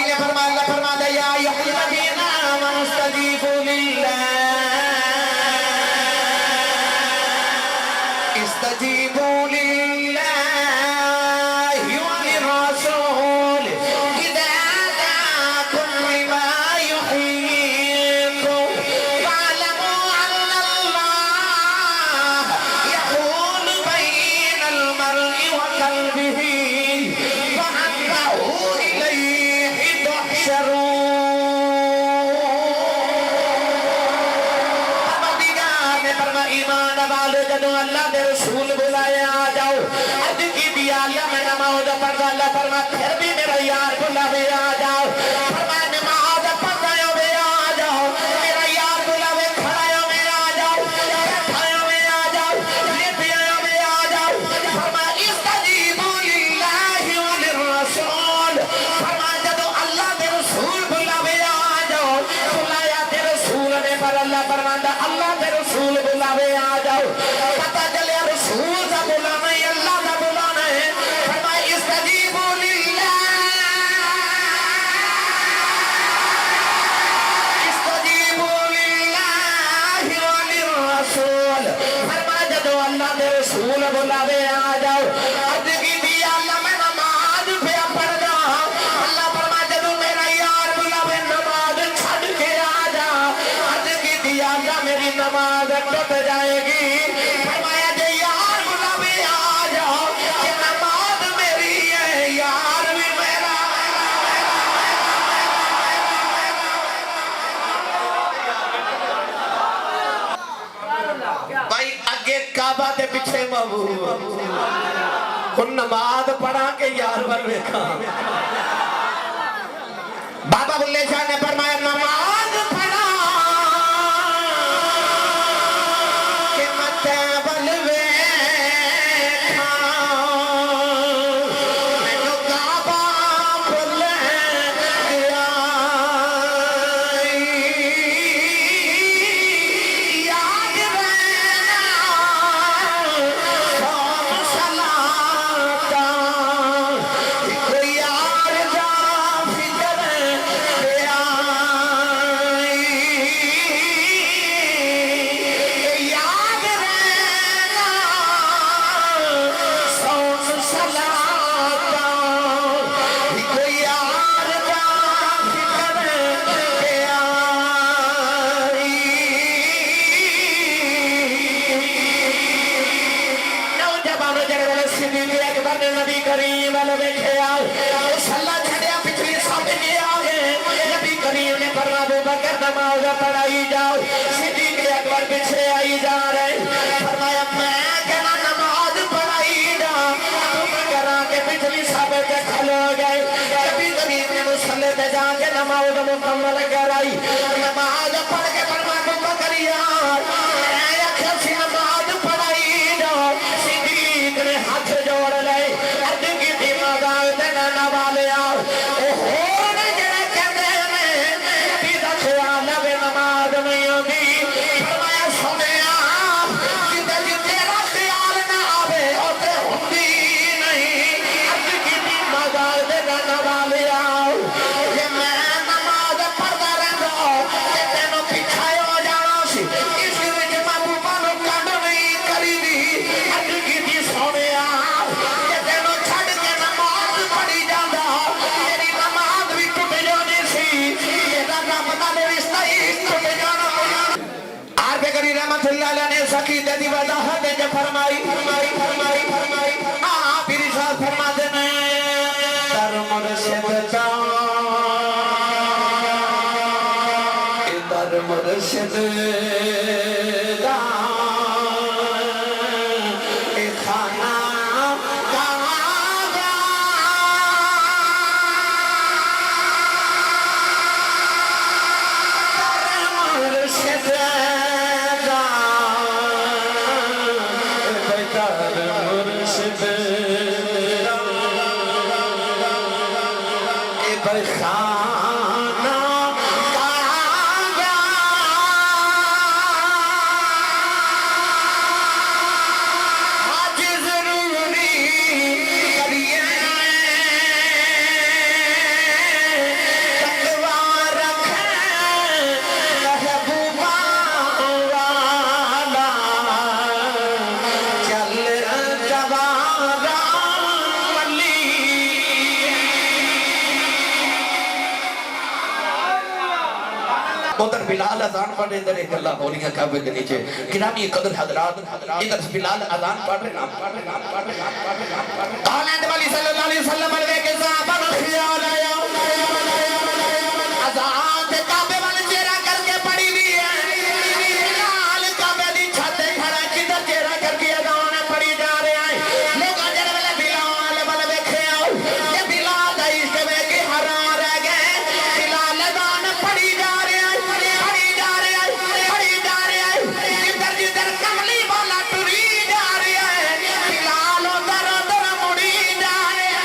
نے فرمایا اللہ فرماتا یا ایھا الذین آمنوا استجیبوا للہ استجیبوا للہ وللرسول اذا دعاکم لما یحییکم فاعلموا ان اللہ یحول بین المرء وقلبہ فانہ الیہ تحشرون پروردگار نے فرمایا ایمان والو جدو اللہ دے رسول بلائے آ جاؤ عرض کی دیا اللہ میں نماز پڑھتا اللہ فرمایا پھر بھی میرا یار بلاوے آ جاؤ فرمایا نماز پڑھتا ہوئے آ جاؤ میرا یار بلاوے کھڑا ہوئے آ جاؤ بیٹھا ہوئے آ جاؤ لیٹے ہوئے آ جاؤ فرمایا استجیبوا للہ وللرسول فرمایا جدو اللہ دے رسول بلاوے آ جاؤ بلایا دے رسول نے پر اللہ فرمایا اللہ دے رسول بلاوے آ جاؤ پتہ چلے رسول کا بلانا ہے اللہ کا بلانا ہے فرمایا استجیبوا للہ استجیبوا للہ وللرسول فرمایا جدو اللہ دے رسول بلاوے آ جاؤ عرض کی دیا اللہ میں نماز پہ پڑھ جا اللہ فرمایا جدو میرا یار بلاوے نماز چھڑ کے آ جا عرض کی دیا اللہ میری نماز ٹوٹ جائے گی فرمایا جے یار بلاوے آ جاؤ کہ نماز میری ہے یار بھی میرا بھائی اگے کعبہ دے پیچھے محبوب ہن نماز پڑھا کے یار ور ویکھا بابا بلے شاہ نے فرمایا نماز پڑھا کہ متے ول ویکھا مینوں کعبہ بھل گیا یاد رہنا سوم صلاتا ایک یار دا فکر پہ آئی یاد رہنا سوم صلاتا ایک یار دا فکر پہ آئی نوجوانو جڑے ویلے صدیق اکبر نے نبی کریم والے ویکھے آؤ صلاح چھڑیا پچھلی سب کے آگے نبی کریم نے فرمایا ابو بکر نماز پڑھائی جاؤ صدیق اکبر پیچھے آئی جا رہے فرمایا میں کہنا نماز پڑھائی جا ابو بکر آگے پچھلی سب کے کھلو گئے نبی کریم نے مصلی پہ جا کے نماز مکمل کرائی نماز پڑھ کے فرمایا ابو بکر یار میں آخر سی نماز پڑھائی جاؤ صدیق نے ہاتھ جوڑ لے عرض کی تھی مزاق دینا نوالے آؤ اے ہون جڑے کہتے ہیں نبی دا خیال ہے نماز نہیں ہوگی فرمایا سنیا جدے جو تیرا خیال نہ آوے اوتے ہوندی نہیں عرض کی تھی مزاق دینا نوالے آؤ یہ میں نماز پڑھتا رہتا کہ تینوں پیچھے ہو جانا سی اس وچ محبوبہ نو کڈ نہیں کری دی عرض کی تھی سنیا کہ تینوں چھڈ کے نماز پڑھی جاندا میری نماز بھی ٹوٹ جانی سی میرا رب نال رشتہ ہی ٹوٹ جانا آر پہ کری رحمت اللہ علیہ نے اس عقیدے دی وضاحت جو فرمائی پیر صاحب فرماتے ہیں در مرشد دا در مرشد دا اے خانہ کعبہ در مرشد دا در مرشد اے خانہ کعبہ آج ضروری کریے ادھر بلال اذان پڑھ رہے ادھر ایک اللہ بولیاں کعبے کے نیچے گرامی قدر حضرات ادھر بلال اذان پڑھ رہے آلند والی صلی اللہ علیہ وسلم علیہ کے صحابہ کا خیال آیا اذان تے کعبے والے چہرہ کر کے پڑھی بھی ہے بلال کعبے دی چھتے کھڑا کدھر چہرہ کر کے اذان پڑھی جا رہے ہیں لوگ اجر والے بلال والے دیکھے آؤ یہ بلال دا عشق میں کہ حرام رہ گئے بلال اذان پڑھی جا رہے ہیں پڑھی جا رہے ہیں پڑھی جا رہے ہیں جدھر جدھر کملی والا ٹری جا رہے ہیں بلال ادھر ادھر مڑی جا رہے ہیں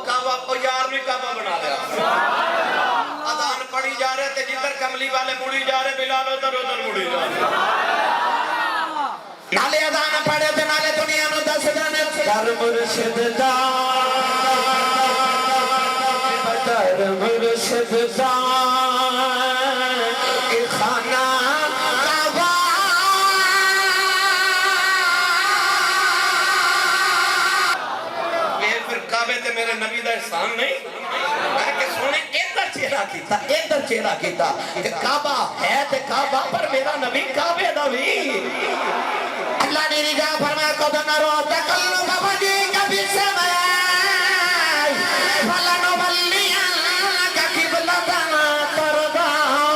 کعبہ بنا لیا اذان پڑھی جا رہے تھے جدھر کملی والے مڑی جا رہے بلال ادھر ادھر مڑی جا رہے نالے اذان پڑھے تھے نالے دنیا نو دس جانے در مرشد دا در مرشد دا اے خانہ کعبہ یہ پھر کعبے تے میرے نبی دا احسان نہیں میں کہ سونے ادھر چہرہ کیتا کہ کعبہ ہے تے کعبہ پر میرا نبی کعبے دا بھی اللہ نے نگاہ فرمایا قد نرو تقلب وجهك في السماء فلنولينك قبلة ترضاها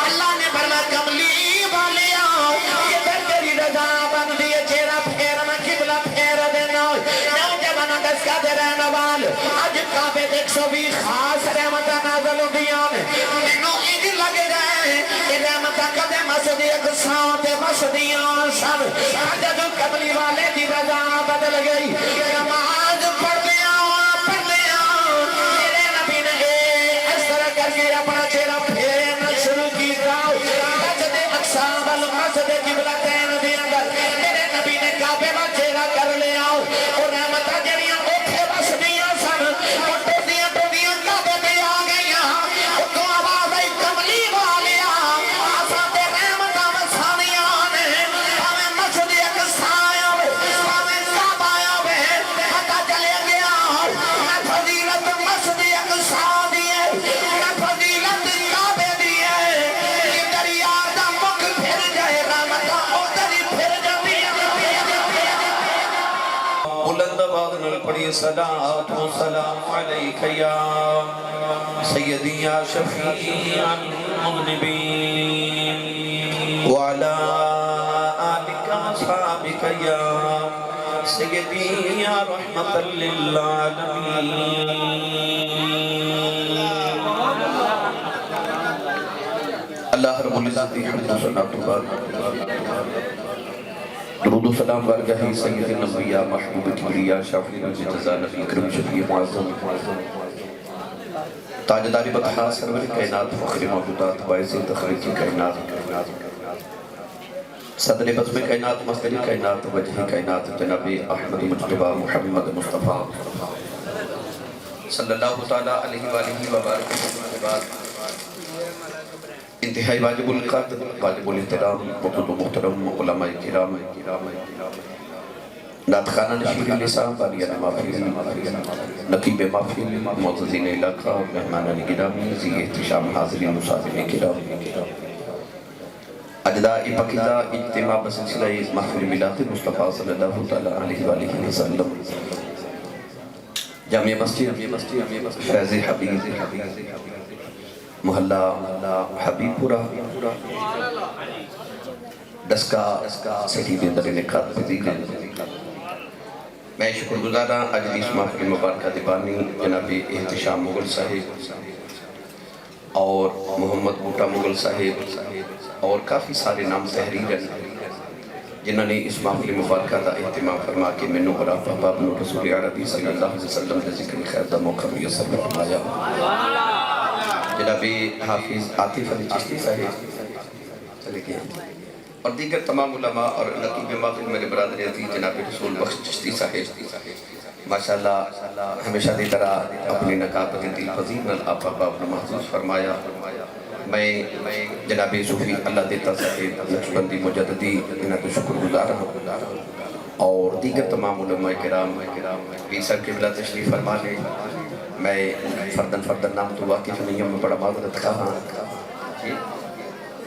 اللہ نے فرمایا کملی والیا ادھر تیری رضا بندی ہے چہرہ پھیرنا قبلہ پھیر دینا نوجوانوں دس کا دے رہنا وال آج کعبے دیکھ سو بھی خاص رحمتہ نازل ہوندیاں مینوں انج لگ رہے کہ رحمتہ کدے مسجد اقصیٰ تے مسجدیاں سب جدو کملی والے دی رضا بدل گئی نماز پڑھ لیا میرے نبی نے اس طرح کر کے اپنا چہرہ پھیرنا شروع کیتا مسجد اقصیٰ والمسجد قبلتین دی اندر میرے نبی نے کعبے میں چہرہ کر لیا اور رحمتہ جڑیاں اوکھے مسجدیاں سن ٹوٹیاں کعبے پہ آ گئیاں تو آواز آئی کملی والیا آساں تے رحمتہ وسانیاں نے ہمیں مسجد اقصیٰ ہوئے ہمیں کعبہ ہوئے پتہ چلے گیا نہ فضیلت مسجد اقصیٰ دیئے نہ فضیلت کعبے دیئے کہ دریا دا مکھ پھر جائے رحمتہ ادھر ہی پھر جاتی ہے بلند آواز نال پڑھی صلاۃ و سلام علیک یا سیدی یا شفیع المذنبین وعلی آلک اصحابک یا سیدی یا رحمت للعالمین اللہ رب العزت کی حمد و ثنا و بعد درود و سلام بارگاہ سید الانبیاء محبوب کبریا شافی الجزا نبی کریم شفیع معظم تاجدار بطحا سرور کائنات فخر موجودات باعث تخلیق کائنات صدر بزم کائنات مصدر کائنات وجہ کائنات جناب احمد مجتبہ محمد مصطفیٰ صلی اللہ تعالیٰ علیہ وآلہ وبارک وسلم انتہائی واجب القدر واجب الاحترام مقدم و محترم علماء کرام نعت خانہ نشیر لسان باریان محفل نقیب محفل معززین علاقہ مہمانان گرامی ذی احتشام حاضرین مصاحبین کرام اجداء پاکیزہ اجتماع بسلسلہ محفل ملاد مصطفیٰ صلی اللہ علیہ وآلہ وسلم جامعہ مسجد فیض حبیب محلہ حبیب پورا ڈسکا سٹی دے اندر انعقاد پذیر ہیں میں شکر گزارا اج دی اس محفل مبارکہ دی بانی جناب احتشام مغل صاحب اور محمد بوٹا مغل صاحب اور کافی سارے نام تحریر ہیں جنہوں نے اس محفل مبارکہ دا اہتمام فرما کے منو اور آپ باب نو رسول عربی صلی اللہ علیہ وسلم دے ذکر خیر دا موقع میسر فرمایا جناب حافظ عاطف علی چشتی صاحب چلے گئے اور دیگر تمام علماء اور نقیب محفل میرے برادر عزیز جناب رسول بخش چشتی صاحب ماشاءاللہ ہمیشہ دی طرح اپنی نقابت دل پذیر نال آپ اپنا محسوس فرمایا. میں جناب صوفی اللہ دیتا صاحب نقشبندی مجددی انہاں کو شکر گزار ہوں اور دیگر تمام علماء کرام بھی سر قبلہ تشریف فرما لیں. میں فردن نام تو واقف نہیں ہوں, میں بڑا معذرت خواہ ہوں.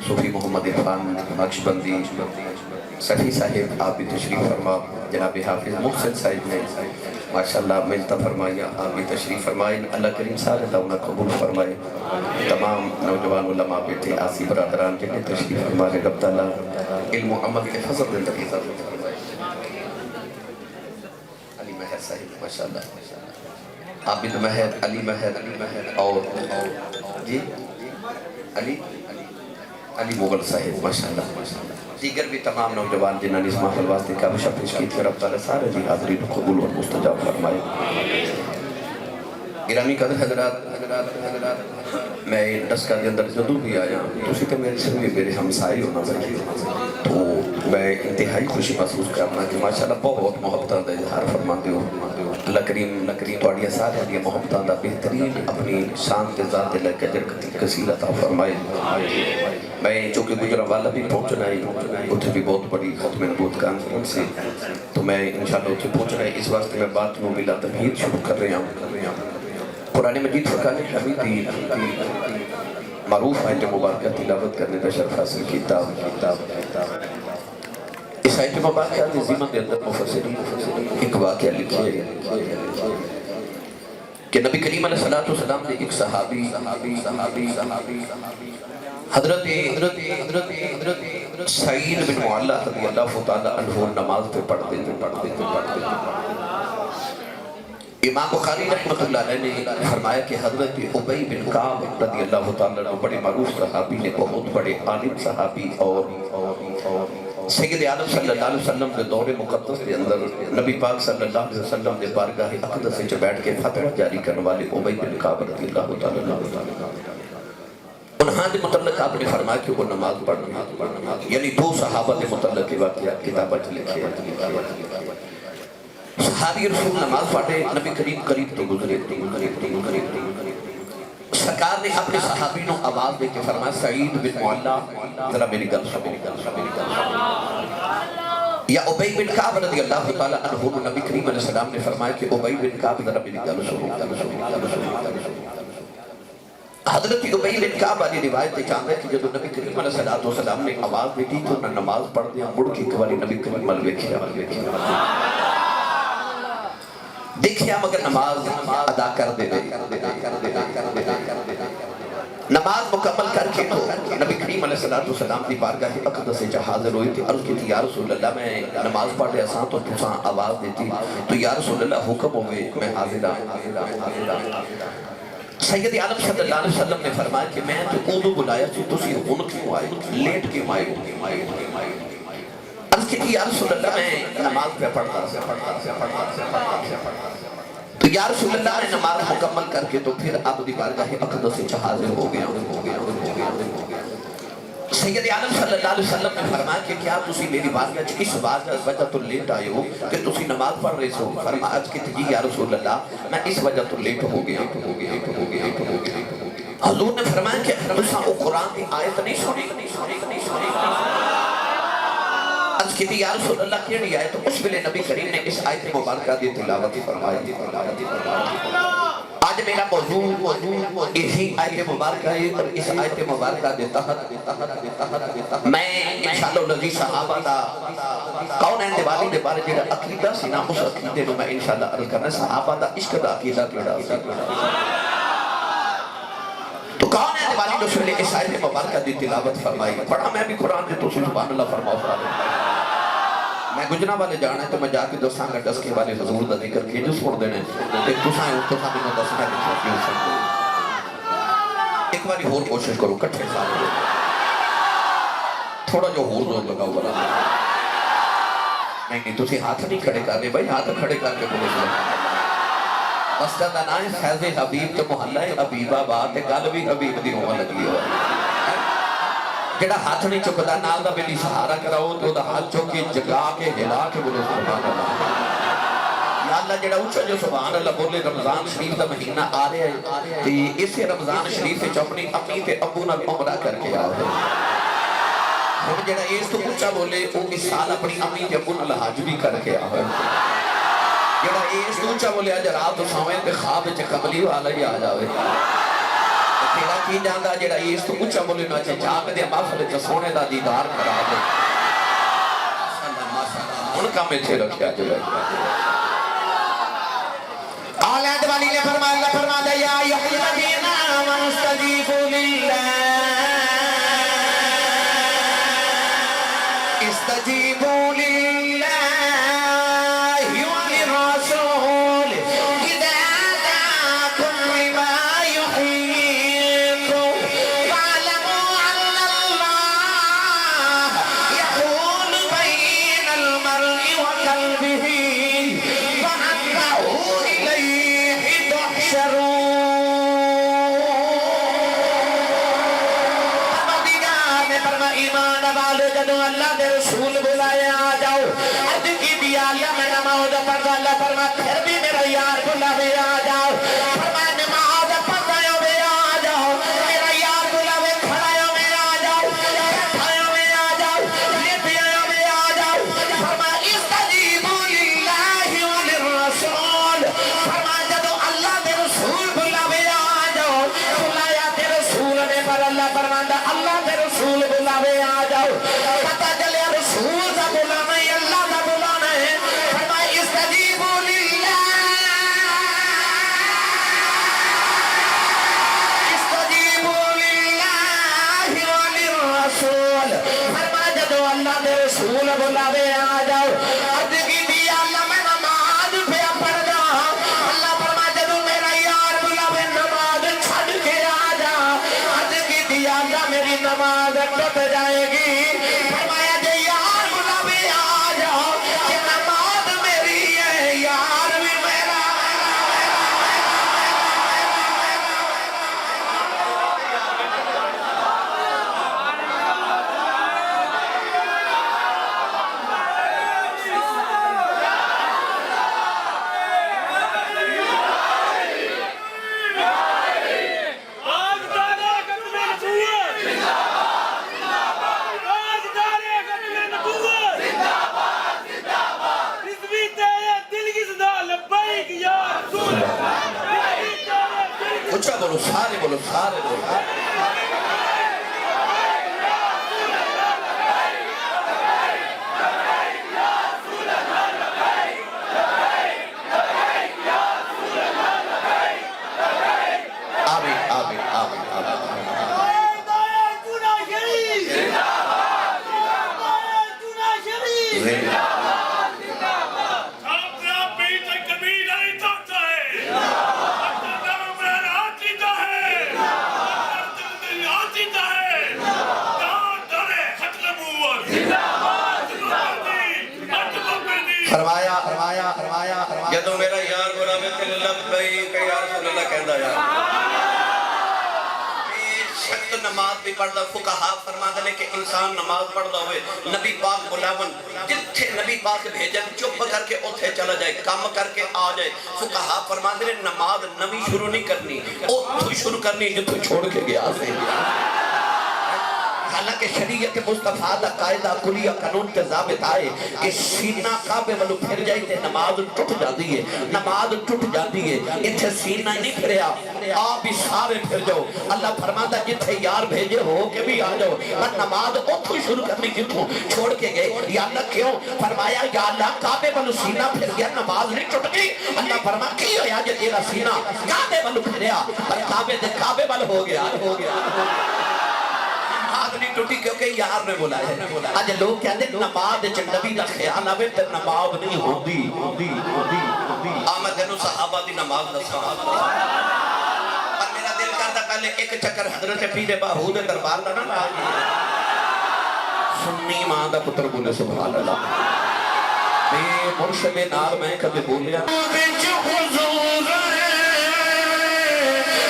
صوفی محمد عرفان نقشبندی صفی صاحب آپ بھی تشریف فرما. جناب حافظ محسن صاحب نے ماشاءاللہ ملتا فرمایا, آپ بھی تشریف فرمائیں. اللہ کریم سارے دعونا قبول فرمائے. تمام نوجوان علماء بیٹھے آسی برادران جنہیں تشریف فرمائے. رب تعالیٰ علم و عمل کے فضل دے تک اضافت فرمائے. علی مہر صاحب ماشاءاللہ, عابد مہر, علی مہر اور جی علی مغل صاحب ماشاءاللہ. دیگر بھی تمام نوجوان جنہوں نے اس محفل واسطے کا بشا پیش کی تھی. رب تعالیٰ سارے جی حاضرین قبول اور مستجاب فرمائے. گرامی قدر حضرات, میں ڈسکا کے اندر جدو بھی آیا تو اسی کہ میرے سر میں میرے ہمسائی ہونا بھائی, تو میں انتہائی خوشی محسوس کرنا کہ ماشاءاللہ بہت محبتاں دا اظہار فرما دیو. اللہ کریم توڑیا سارے دیا محبتاں دا بہترین اپنی شان کے ذات لے کے اجر کثیر عطا فرمائے. میں چونکہ گجرا والا بھی پہنچنا ہے, اتھے بھی بہت بڑی ختم نبوت کانفرنس ہے, تو میں انشاءاللہ اتھے پہنچنا ہے. اس واسطے میں بات میں بلا تمہید شروع کر رہا ہوں. قرآن مجید فرقان حمیدی معروف آیت مبارکہ تلاوت کرنے کا شرف حاصل کتاب. اس آیت مبارکہ نے زیمہ کے اندر مفسرین ایک واقعہ لکھے کہ نبی کریم علیہ السلام نے ایک صحابی حضرت سعید بن معلہ رضی اللہ تعالیٰ عنہ نماز پہ پڑھتے امام بخاری رحمت اللہ علیہ نے فرمایا کہ حضرت عبی بن کعب رضی اللہ تعالیٰ عنہ بڑے معروف صحابی نے, بہت بڑے عالم صحابی اور سید عالم صلی اللہ علیہ وسلم کے دور مقدس کے اندر نبی پاک صلی اللہ علیہ وسلم نے بارگاہ اقدس سے بیٹھ کے فتویٰ جاری کرنے والے عبی بن کعب رضی اللہ تعالیٰ عنہ, انہاں دے متعلق آپ نے فرمایا کہ وہ نماز پڑھ رہے, یعنی دو صحابہ دے متعلق کے واقعات کتابت لکھے. صحابی رسول نماز پڑھے, نبی کریم قریب تو گزرے. سرکار نے اپنے صحابی نو آواز دے کے فرمایا سعید بن معلہ ذرا میری گل سن. یا عبی بن کعب رضی اللہ تعالیٰ عنہ, نبی کریم علیہ السلام نے فرمایا کہ عبی بن کعب ذرا میری گل سن. حضرت عبی بن کعب والی روایت چاہتا ہے کہ جب نبی کریم علیہ السلام نے آواز دی تو انہیں نماز پڑھ دیا, مڑ کے ایک باری نبی کریم علیہ دیکھیا مگر نماز ادا کر دے رہے. نماز مکمل کر کے تو نبی کریم علیہ السلام کی بارگاہ اقدس سے حاضر ہوئی تھی. عرض کی تھی یا رسول اللہ میں نماز پڑھ رہا ساں تو تساں آواز دیتی تو یا رسول اللہ حکم ہوئے میں حاضر ہوں. سید عالم صلی اللہ علیہ وسلم نے فرمایا کہ میں تو اونو بلایا تھی تسی ہون کیوں آئے, لیٹ کیوں آئے. عرض کی تھی یا رسول اللہ میں نماز پہ پڑھتا تو یا رسول اللہ نے نماز مکمل کر کے تو پھر آپ دی بارگاہ اقدس سے حاضر ہو گیا. سید عالم صلی اللہ علیہ وسلم نے فرمایا کہ کیا تسی میری بارگاہ اس وجہ تو لیٹ آئے ہو کہ تسی نماز پڑھ رہے سو. فرمایا کہ جی یا رسول اللہ میں اس وجہ تو لیٹ ہو گیا. حضور نے فرمایا کہ تساں او قرآن کی آیت نہیں سنی. عرض کی تھی یا رسول اللہ کیڑی آیت؟ اس ویلے نبی کریم نے اس آیت مبارکہ دی تلاوت فرمایا. آج میرا موضوع اسی آیت مبارکہ ہے اور اس آیت مبارکہ دے تحت میں انشاءاللہ نبی صحابہ دا کون ہے دیوالی دے بارے جڑا عقیدہ سی نا اس عقیدے نو میں انشاءاللہ عرض کرنا. صحابہ دا عشق دا عقیدہ کیڑا سی تو کون ہے دیوالی دے سویلے اس آیت مبارکہ دی تلاوت فرمائی. پڑھا میں بھی قرآن دے تو سبحان اللہ فرماؤ. میں گجرا والے جانا ہے تو میں جا کے دساں گا ڈسکے والے حضور دا ذکر کیے جو سن دینے ایک تساں میں دسنا کہ کیوں سن دے. ایک باری اور کوشش کرو کٹھے سارے تھوڑا جو اور زور لگاؤ بلا. نہیں تسی ہاتھ نہیں کھڑے کر رہے بھائی, ہاتھ کھڑے کر کے بولے گا. مسجد دا نام فیض حبیب تو محلہ حبیب آباد گل بھی حبیب دی ہون لگی ہو. جڑا ہاتھ نہیں چکتا نال دا بیلی سہارا کراؤ تو دا ہاتھ چوکے جگا کے ہلا کے بولے سبحان اللہ. اللہ جڑا اچھا جو سبحان اللہ بولے رمضان شریف دا مہینہ آ رہا ہے تے اسے رمضان شریف وچ اپنی امی تے ابو نال عمرہ کر کے آ رہے ہن جڑا اس تو اچھا بولے او اس سال اپنی امی تے ابو نال حج بھی کر کے آ رہے جڑا اس تو اچھا بولے اج رات سویں تے خواب وچ قبلی والا ہی آ جاوے تیرا کی جاندا جڑا اس تو اچھا بولے نہ جاگ دے محفل تے سونے دا دیدار کرا دے ان کا میں تھے رکھیا جو ہے اولاد والی نے فرمایا اللہ فرماتا یا ایھا الذین آمنوا استجیبوا للہ استجیبوا للہ وللرسول اذا دعاکم لما یحییکم واعلموا ان اللہ یحول بین المرء وقلبہ وانہ الیہ تحشرون ایمان والے جدو اللہ دے رسول بلائے آ جاؤ عرض کی دیا اللہ میں نماز پڑھا اللہ فرما پھر بھی میرا یار بلاوے آ جاؤ فرما نماز پڑھایوں میں آ جاؤ میرا یار بلاوے کھڑایوں میں آ جاؤ بیٹھایوں میں آ جاؤ لیٹیوں میں آ جاؤ فرما استجیبوا للہ وللرسول فرما جدو اللہ دے رسول بلاوے آ جاؤ بلایا دے رسول نے پر اللہ فرماندا اللہ دے رسول بلاوے آ جاؤ پتہ چلے رسول دا بلانا ہے اللہ دا بلانا ہے فرمائے استجیبوا للہ استجیبوا للہ وللرسول فرمائے جدو اللہ دے رسول بلاوے آ جاؤ عرض کی دیا اللہ میں نماز پہ پڑھ دا اللہ فرمائے جدو میرا یار بلاوے نماز چھڑ کے آ جا عرض کی دیا اللہ میری نماز ٹوٹ جائے گی فرمایا جے یار بلاوے آ جاؤ کہ نماز میری ہے یار بھی میرا اچھا بولو سارے بولو سارے بولو آمین آمین آمین فرمایا فرمایا فرمایا جدو میرا یار بلاوے تے لبیک یا رسول اللہ کہندا یار سخت نماز بھی پڑھدا فقہا فرماندے نے کہ انسان نماز پڑھدا ہوئے نبی پاک بلاون جتھے نبی پاک بھیجن چپ کر کے اوتھے چلا جائے کام کر کے آ جائے فقہا فرماندے نے نماز نویں شروع نہیں کرنی اوتھوں شروع کرنی جتھوں چھوڑ کے گیا سے حالانکہ شریعت مصطفیٰ دا قائدہ کلیہ قانون کے ضابط آئے کہ سینہ کعبے والو پھر جائے تے نماز ٹوٹ جاتی ہے نماز ٹوٹ جاتی ہے اتھے سینہ نہیں پھریا آپ بھی سارے پھر جاؤ اللہ فرماتا جتھے یار بھیجے ہو کے بھی آ جاؤ پر نماز اتھوں شروع کرنی جتھوں چھوڑ کے گئے یا اللہ کیوں فرمایا یا اللہ کعبے والو سینہ پھر گیا نماز نہیں ٹوٹ گئی اللہ فرمایا کی ہویا جے تیرا سینہ کعبے والو پھریا پر کعبے والو ہو گیا نماز نہیں ٹوٹی کیونکہ یار نے بولا ہے آج لوگ کہتے ہیں نماز جب نبی دا خیال آوے تو نماز نہیں ہوندی آمد جنو صحابہ دی نماز دا صحابہ پر میرا دل کرتا پہلے ایک چکر حضرت پیر باہود دربار دا نا لاغی سنی ماں دا پتر بولے سبحان اللہ بے مرشد نال میں کبھی بولیا بچ حضور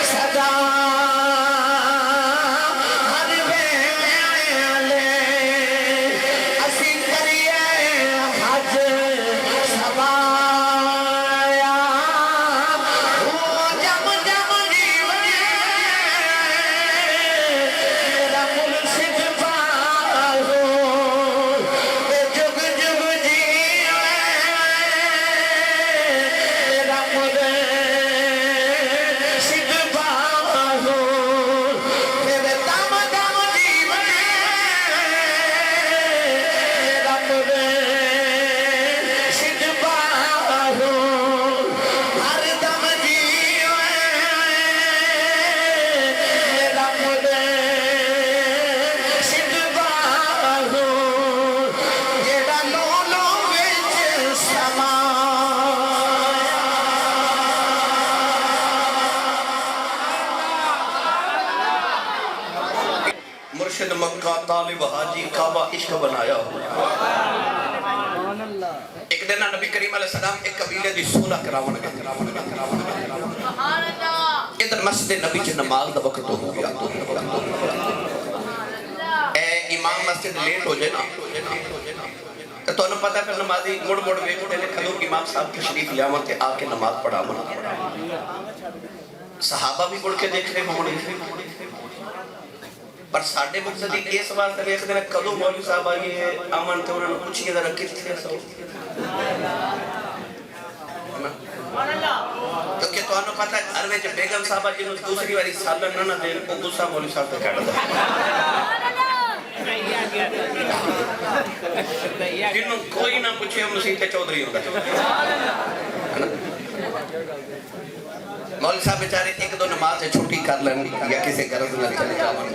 صدا طالب حاجی کعبہ عشق بنایا ہو. ایک دن نبی کریم علیہ السلام ایک قبیلے دی صلح کراون گئے. ادھر مسجد نبی چ نماز دا وقت ہو گیا. اے امام مسجد لیٹ ہو جائے نا تو انہوں پتہ ہے پھر نمازی مڑ مڑ ویکھتے ہیں کھلو امام صاحب تشریف لے آون تے آ کے نماز پڑھاون. صحابہ بھی مڑ کے دیکھ رہے ہوں پر ساڑھے مقصدی اس واسطے دیکھ دے کدو مولوی صاحب آئیے امن تے انہوں نے پوچھئے ذرا کتنے سو کیونکہ تو انہوں پتہ ہے عروے جب بیگم صاحبہ جنہوں دوسری واری سالن نہ دیں وہ غصہ مولوی صاحب تے کہہ دے جنہوں کوئی نہ پوچھے مسیح چودھری ہوتا ہے. مولوی صاحب بیچارے ایک دو نماز سے چھٹی کر لیں یا کسی غرض نہ چلے جاؤں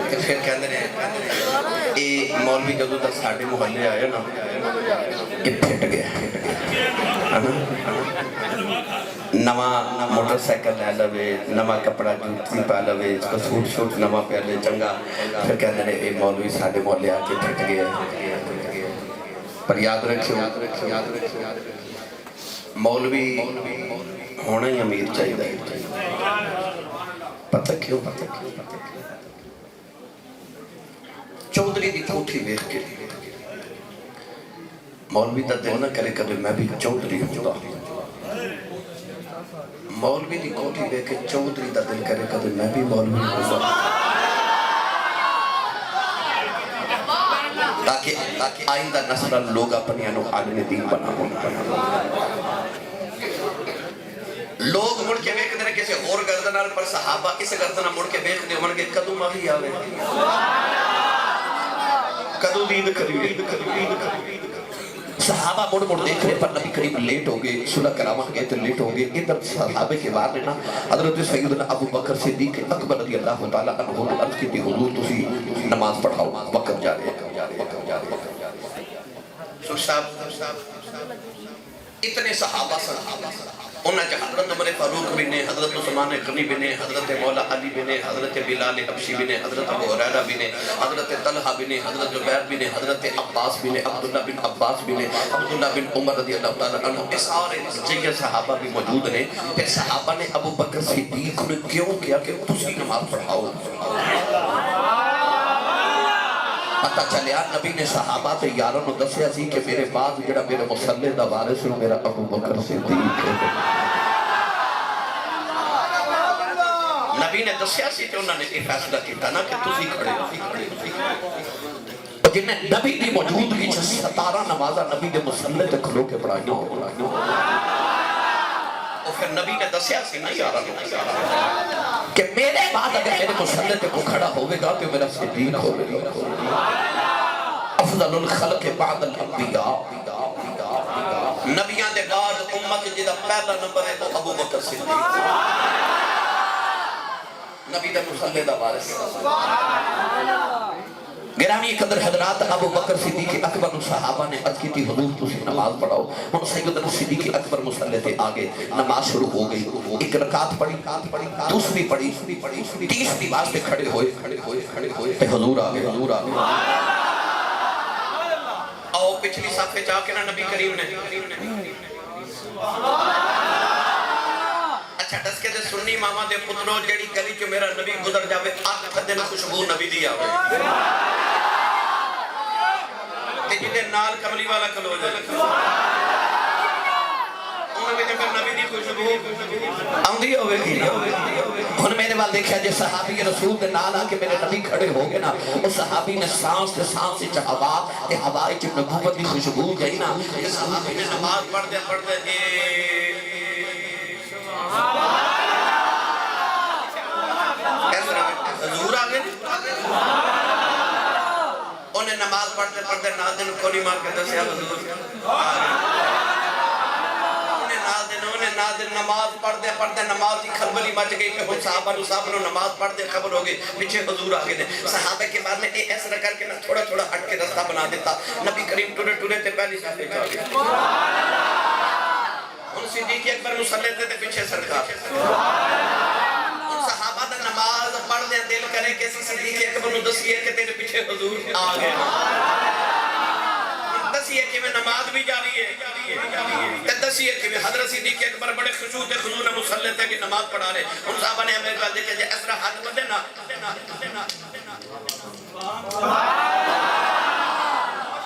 پھر کہندے ہیں اے مولوی جدو تک ساڑھے محلے آئے نا یہ پھٹ گیا نواں موٹر سائیکل لے لوے نواں کپڑا جوتی پا لوے اس کو سوٹ شوٹ نواں پہ لے چنگا پھر کہندے ہیں اے مولوی ساڑھے محلے آ کے پھٹ گیا. پر یاد رکھو مولوی ہونا ہی امیر چاہیے. پتہ کیوں چودھری دی کوٹھی ویکھ کے مولوی دا دل نہ کرے کبھی میں بھی چودھری ہوتا. مولوی دی کوٹھی ویکھ کے چودھری دا دل کرے کبھی میں بھی مولوی ہوتا تاکہ آئندہ نسل لوگ اپنی انو عالم دین بنا لوگ مڑ کے بیک دنے کسی اور گردنال پر صحابہ اس گردنہ مڑ کے بیک دنے من کے کدو ماہی آوے کدو دید کریے صحابہ مڑ مڑ دیکھ رہے پر نبی کریم لیٹ ہو گئے صلح کراون گئے تو لیٹ ہو گئے. ادھر صحابہ کے بعد لینا حضرت سیدنا ابو بکر صدیق اکبر رضی اللہ تعالیٰ عنہ نے عرض کی تھی حضور تسی نماز پڑھاؤ وقت جا رہے اتنے صحابہ انہاں جا حضرت عمر فاروق بنے حضرت عثمان غنی بنے حضرت مولا علی بنے حضرت بلال حبشی بنے حضرت ابو ہریرہ بنے حضرت طلحہ بنے حضرت زبیر بنے حضرت عباس بنے عبداللہ بن عباس بنے عبداللہ بن عمر رضی اللہ تعالیٰ عنہ اس سارے جگہ صحابہ بھی موجود ہیں. پھر صحابہ نے ابو بکر صدیق نے کیوں کیا کہ تسی نماز پڑھاؤ. پتہ چلیا نبی نے صحابہ تے یاروں نے دسیا سی کہ میرے بعد جڑا میرے مصلی دا وارث ہے میرا ابو بکر صدیق ہے. نبی نے دسیا سی تے انہوں نے یہ فیصلہ کیتا نا کہ تسی کھڑے جنہیں نبی دی موجودگی 17 نمازہ نبی دے مصلی تے کھلو کے پڑھائیاں ہو اور پھر نبی نے دسیا سی نا یاروں کہ میرے بعد اگر میرے مصلی تے کو کھڑا ہوئے گا تو میرا صدیق ہوئے گا. افضل الخلق بعد الانبیاء نبیان دے بعد امت جدہ پہلا نمبر ہے تو ابو بکر صدیق نبی دے مصلی دا وارث. گرامی قدر حضرات ابو بکر صدیق اکبر صحابہ نے عرض کی تھی حضور تسی نماز پڑھاؤ. ہم سیدنا صدیق اکبر مصلی تھے آگے نماز شروع ہو گئی. ایک رکعت پڑھی دوسری پڑھی تیسری واسطے کھڑے ہوئے تے حضور آگے آؤ پچھلی صفحے جا کے نا نبی کریم نے اچھا ڈس کے دے سنی ماما دے پتروں جیڑی گلی جو میرا نبی گزر جاوے 8 دن خوشبو نبی دی آوے تے جنہیں نال کملی والا کلو جائے انہوں نے جب نبی دی خوشبو آمدی ہوئے گی انہوں میرے وال دیکھا جے صحابی رسول دے نال آکے میرے نبی کھڑے ہو گئے نا اس صحابی نے سانس تے سانس سے ہوا تے ہوائی چ نبوت دی خوشبو جائی نا اس صحابی نے نماز پڑھ دے حضور آگے انہیں نماز پڑھتے ناظرین کو نہیں مار کے دسیا حضور انہیں ناظرین نماز پڑھتے نماز کی خلبلی مچ گئی کہ ہم صحابہ نماز پڑھتے خبر ہو گئی پیچھے حضور آگے دے. صحابہ کے بعد میں ایسا کر کے تھوڑا تھوڑا ہٹ کے رستہ بنا دیتا. نبی کریم ٹورے تے پہلی صحابے چاہ گئے ان صدیق اکبر مصلی تے پیچھے سرکار صحابہ دا نماز پڑھ دیں دل کرے کہ صدیق اکبر نو دسیے کہ تیرے پیچھے حضور آ گئے دسیے کہ میں نماز بھی جاری ہے دسیے کہ میں حضرت صدیق اکبر بڑے خشوع تے خضوع نے مسلط ہے کہ نماز پڑھا رہے ان صحابہ نے ہمیں کہا دیکھے اس طرح ہاتھ بدے نا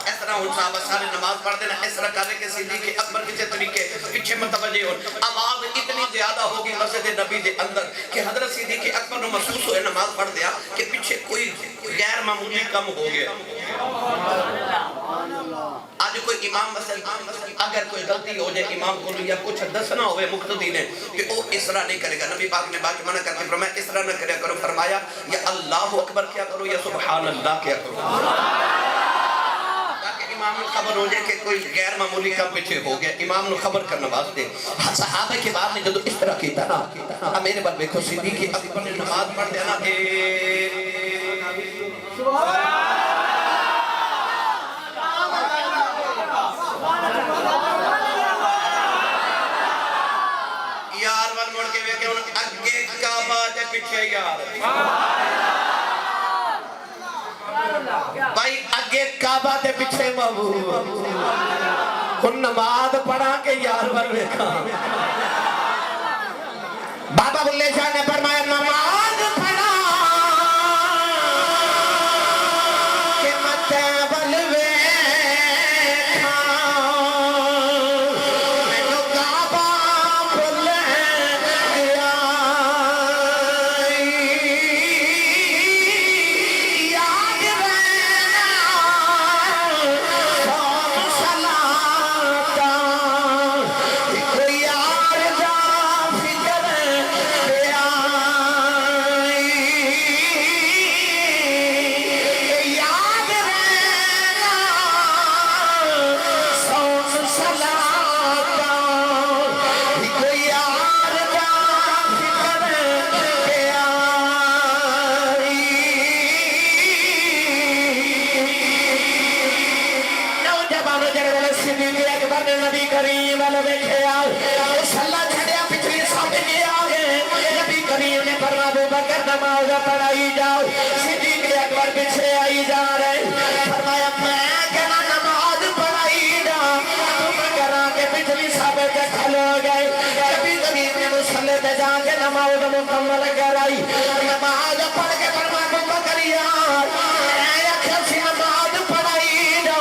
اس طرح ان صحابہ سارے نماز پڑھ دینا اس طرح کر رہے کہ صدیق اکبر کسی طریقے پیچھے متوجہ ہو آواز اتنی زیادہ ہوگی مسجد نبی دے اندر کہ حضرت صدیق اکبر نے محسوس ہوئے نماز پڑھ دیا کہ پیچھے کوئی غیر معمولی کم ہو گیا آج کوئی امام مثلا اگر کوئی غلطی ہو جائے امام کو یا کچھ دسنا ہوئے مقتدی نے کہ وہ اس طرح نہیں کرے گا نبی پاک نے بات منع کر کے فرمایا اس طرح نہ کریا کرو فرمایا یا اللہ اکبر کیا کرو یا سبحان اللہ کیا کرو تاکہ امام نے خبر ہو جائے کہ کوئی غیر معمولی کم پیچھے ہو گیا امام نے خبر کرنا واسطے صحابہ کے بعد نے جب اس طرح کیتا نا میرے بل دیکھو صدیق اکبر نے نماز پڑھ دیا نا یار ون مڑ کے ویکھے ان اگے کعبہ دے پیچھے یار بھائی اگے کعبہ دے پیچھے محبوب ان نماز پڑھا کے یار ون ویکھا بابا بلے شاہ نے فرمایا نماز پڑھا کہ متے بل ویکھا مینو کعبہ بھل گیا یاد رہنا سو صلاتا کوئی یار جا فکر پیا یاد رہنا سو صلاتا کوئی یار جا فکر پیا نوجوانوں جڑے ویلے صدیق اکبر نے نبی کریم ول ویکھیا سلا چھڈیا پچھلی سامنے گیا نبی کریم نے فرمایا ابو بکر نماز پڑھائی جاؤ صدیق اکبر پیچھے آئی جا رہے فرمایا میں کہنا نماز پڑھائی جا ابو بکر کے پچھلی سامنے تے کھلو گئے نبی کریم نے مصلی پہ جا کے نماز مکمل کرائی نماز پڑھ کے فرمایا ابو بکر یار میں اکھل سی نماز پڑھائی جا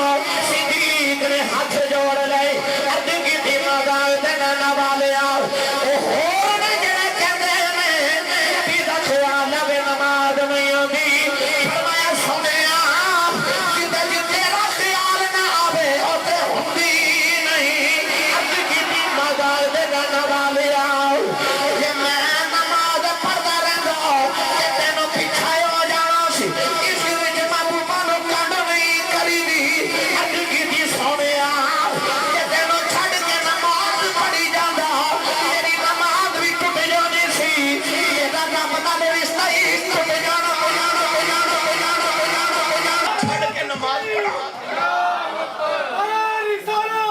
صدیق نے ہاتھ جوڑ لے عرض کی تھی مدار دینا نوالے آؤ اوہو نے جڑے کہتے ہیں نبی دا خیال لگے نماز نہیں ہوگی فرمایا سنے آپ جدے جو تیرا خیال نہ آوے ہوتے ہوندی نہیں عرض کی تھی مدار دینا نوالے آؤ یہ میں نماز پڑھتا رہتا کہ تینوں پچھائے ہو جانا سی اس وچ محبوبہ نو کنڈ نہیں کری دی عرض کی تھی سنے آپ کہ تینوں چھڑ کے نماز پڑھی جانا میری نماز بھی ٹوٹ جانی سی میرا رب دا رشتہ ہی ٹوٹ جانا چھڑ کے نماز پڑھا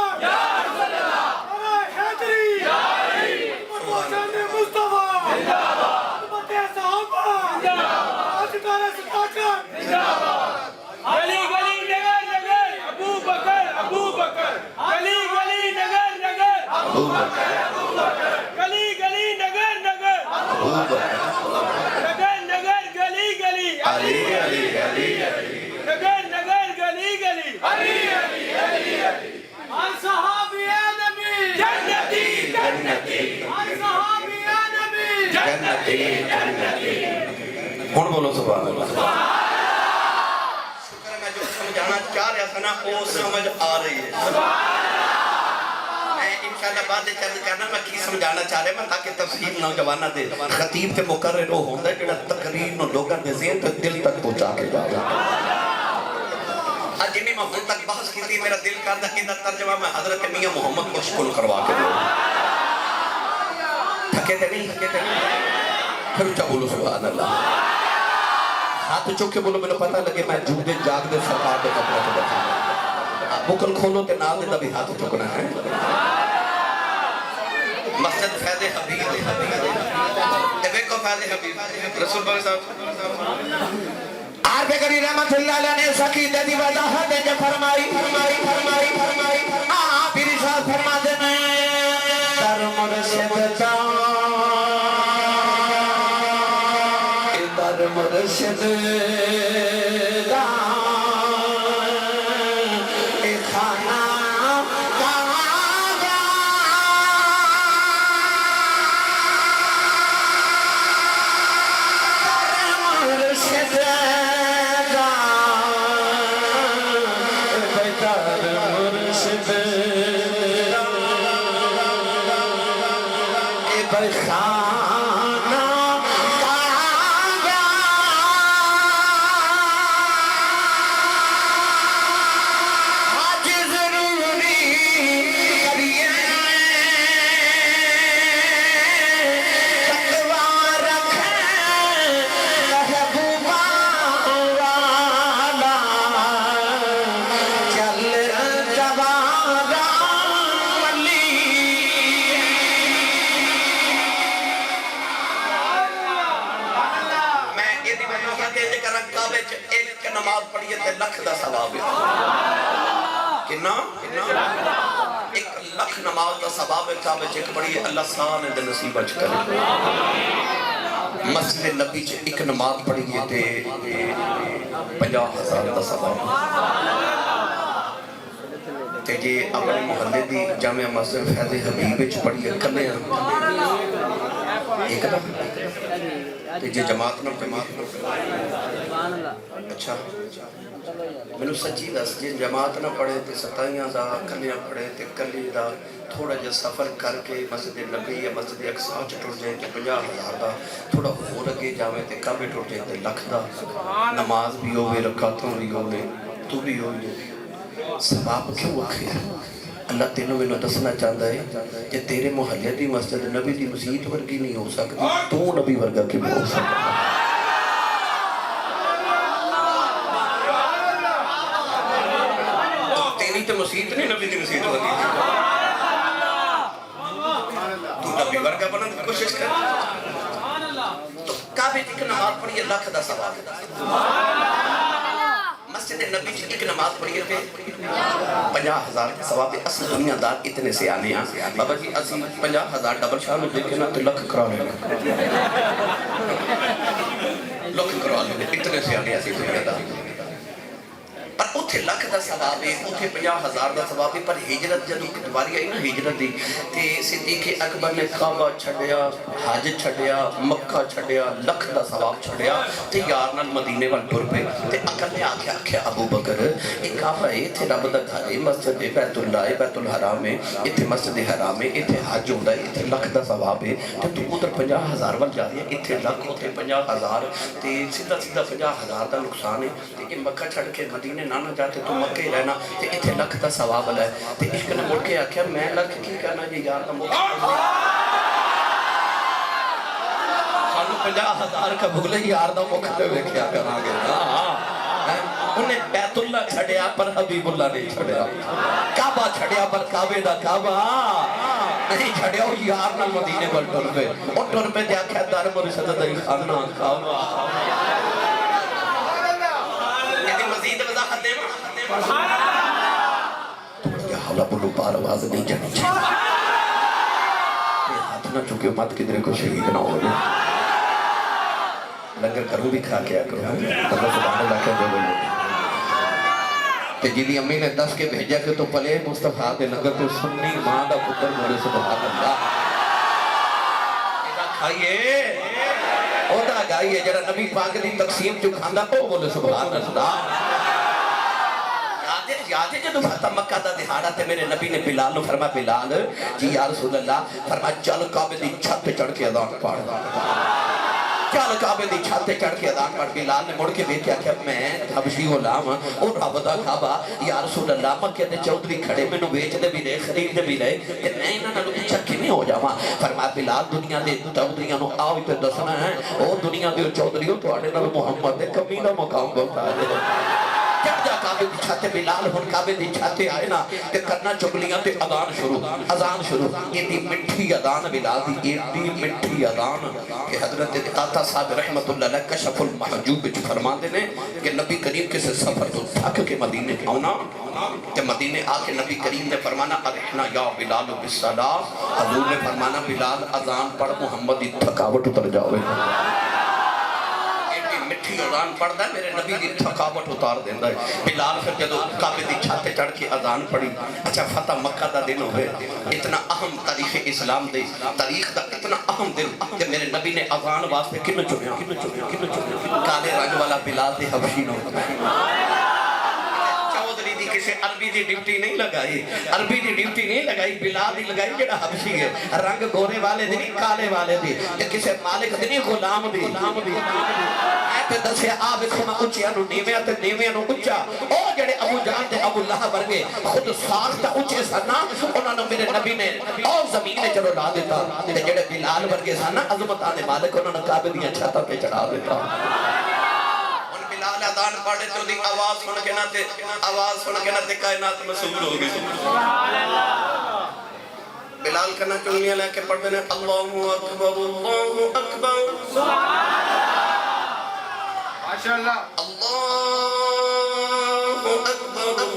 گلی گلی نگر نگر ابو بکر ابو بکر گلی گلی نگر نگر ابو بکر گلی گلی نگر نگر نگر نگر گلی گلی علی علی علی نگر نگر گلی گلی علی علی علی ہر صحابی نبی جنتی جنتی ہر صحابی نبی جنتی جنتی ہن بولو سبحان اللہ شکر ہے میں جو سمجھانا چاہ رہا تھا نا وہ سمجھ آ رہی ہے میں انشاءاللہ بعد چند کرنا میں کی سمجھانا چاہ رہا میں تاکہ تفصیل نوجوانہ دے خطیب تے مقرر ہو ہوندہ ہے جڑا تقریر نو لوگاں دے ذہن تے دل تک پہنچا کے جاتا آج جنہی میں ہن تک بحث کی تھی میرا دل کردہ کہ ترجمہ میں حضرت میاں محمد کو شکل کروا کے دوں تھکے تے نہیں پھر اچھا بولو سبحان اللہ ہاتھ چوک کے بولو میں نے پتہ لگے میں جھوٹے جاگ دے سرکار دے کپڑے کو بیٹھا بکل کھولو تے نال دے بھی ہاتھ چکنا ہے مسجد فیض حبیب دیکھو فیض حبیب رسول پاک صاحب عارف کری رحمت اللہ علیہ نے سقیدہ دی وضاحت جو فرمائی پیری صاحب فرما دینے در مرشد دا در مرشد دا اے خانہ کعبہ در مرشد دا در مرشد اے خانہ نماز پڑھیے تے لکھ دا ثواب ہے کنا 1 لکھ نماز دا ثواب ہے کعبے چ پڑھیے اللہ سان دے نصیب اچ کرے مسجد نبی چ 1 نماز پڑھیے تے 50,000 دا ثواب تے جے اپنے محلے دی جامع مسجد فیض حبیب وچ پڑھیے کلے ایک دا تے جے جماعت نہ اچھا میں سچی دس جی جماعت نہ پڑھے تے 27,000 کلیاں پڑھے تے کلی دا تھوڑا جا سفر کر کے مسجد نبی یا مسجد اقصی چ ٹر جائے تے 50,000 دا تھوڑا ہور اگے جاویں تے کعبے ٹر جائے تے لکھ دا نماز بھی ہوے رکعتوں بھی ہوے تو بھی ہوے ثواب کیوں وکھے اللہ تینوں میں دسنا چاہتا ہے کہ تیرے محلے دی مسجد نبی دی مسجد ورگی نہیں ہو سکتی تو نبی ورگا کی بھی ہو سکتا تیری تو مسجد نہیں نبی دی مسجد ورگی تو نبی ورگا بننے کی کوشش کر تو کعبے کی نماز پڑھی لکھ دا ثواب مسجد نبی کی 1 نماز پڑھیے تھے 50,000 ثواب اصل دنیا دار اتنے سے آنے ہیں بابا جی اسی 50,000 ڈبل شاہ میں دیکھیں نا تو لکھ کرا لیں لکھ کرا لیں اتنے سے آنے ایسی دنیا دار پر اتھے لکھ دا ثواب ہے اتھے 50,000 دا ثواب ہے پر ہجرت جدو دوباری آئی نا ہجرت دی تے صدیق اکبر نے کعبہ چھڑیا حج چھڑیا مکہ چھڑیا لکھ دا ثواب چھڑیا تے یار نال مدینے وال ٹر پے تے عقل نے آکھیا ابو بکر ایک کعبہ ہے تے رب دا گھر ہے مسجد بیت اللہ ہے بیت الحرام ہے ایتھے مسجد حرام ہے ایتھے حج ہوندا ہے ایتھے لکھ دا ثواب ہے تے تو ادھر 50,000 وال جا رہی ہے ایتھے لکھ اوتھے 50,000 تے سیدھا 50,000 دا نقصان ہے تے کہ مکہ چھڑ کے مدینے نہ جاتے تو مکہ ہی رہنا تے ایتھے لکھ دا ثواب ہے تے عشق نے مڑ کے آکھیا میں لکھ کی کرنا جی یار دا مکہ سانو 50,000 کا بھگلے یار دا مکہ تے ویکھیا کراں گے انہیں بیت اللہ چھڑیا پر حبیب اللہ نہیں چھڑیا کعبہ چھڑیا پر کعبے دا کعبہ نہیں چھڑیا وہ یار نال مدینے پر ٹر پے اور ٹر پے تے آکھیا در مرشد دا خانہ کعبہ مزید وضاحت دے کیا حولا بلو پار آواز نہیں جانی چاہیے ہاتھ نہ چکے مت کدرے کو شہید نہ ہو جائے لنگر کروں بھی کھا کے کروں اللہ سبحانہ اللہ کہہ دے بولے تے جیلی امی نے 10 کے بھیجا کہ تو پلے مصطفیٰ دے لنگر تو سنی ماں دا پتر مولے سبحانہ اللہ ایدہ کھائیے اوہ گائیے جرہ نبی پاک دی تقسیم جو کھاندہ او بولے سبحان اللہ یاد ہے جدو فتح مکہ دا دہاڑا تے میرے نبی نے بلال نو فرما بلال جی یا رسول اللہ فرما چل کعبے دی چھت پہ چڑھ کے اذان پڑھ چل کعبے دی چھت پہ چڑھ کے اذان پڑھ بلال نے مڑ کے دیکھا کہ میں حبشی غلام اور رب دا کعبہ یا رسول اللہ مکے دے چودھری کھڑے مینوں بیچ دے بھی رہے خرید دے بھی رہے کہ میں انہاں نال پیچھے کیویں ہو جاواں فرما بلال دنیا دے چودھریاں نو آؤ تے دسنا ہے او دنیا دے چودھریو تواڈے نال محمد دے کمی دا مقام بتا دے چڑھ جا کعبے دی چھت بلال ہن کعبے دی چھت آئے نا تے کرنا چگلیاں تے اذان شروع ایڈی مٹھی اذان بلال دی ایڈی مٹھی اذان کہ حضرت عطا صاحب رحمت اللہ علیہ کشف المحجوب وچ فرماندے نے کہ نبی کریم کسے سفر تو تھک کے مدینے آنا تے مدینے آ کے نبی کریم نے فرمانا ارحنا یا بلال بالصلاۃ حضور نے فرمانا بلال اذان پڑھ محمد دی تھکاوٹ اتر جاوے مٹھی اذان پڑھدا ہے میرے نبی دی تھکاوٹ اتار دیندا ہے بلال پھر جدوں کعبے دی چھت تے چڑھ کے اذان پڑھی اچھا فتح مکہ دا دن ہوئے اتنا اہم تاریخ اسلام دے تاریخ دا اتنا اہم دن کہ میرے نبی نے اذان واسطے کینو چنیا کالے رنگ والا بلال تے حبشی نو چودھری دی کسے عربی دی ڈیوٹی نہیں لگائی بلال دی لگائی جڑا حبشی ہے رنگ گورے والے دی نہیں کالے والے دی کہ کسے مالک دی نہیں غلام دی تے دسے آ ویکھو میں اونچیاں نو نیویاں نو اونچا او جڑے ابو جہل تے ابو لہب ورگے خود ساختہ اونچے سن انہاں نو میرے نبی نے او زمین تے چلو لا دیتا تے جڑے بلال ورگے سن عظمتاں دے مالک انہاں نے کعبے دیاں چھتاں تے چڑھا دیتا ہن بلال اذان پڑھے تے دی آواز سن کے نہ تے کائنات مسحور ہو گئی سبحان اللہ بلال کنا چنگلیاں لے کے پڑھدے نے اللہ اکبر سبحان ماشاءاللہ اللہ اکبر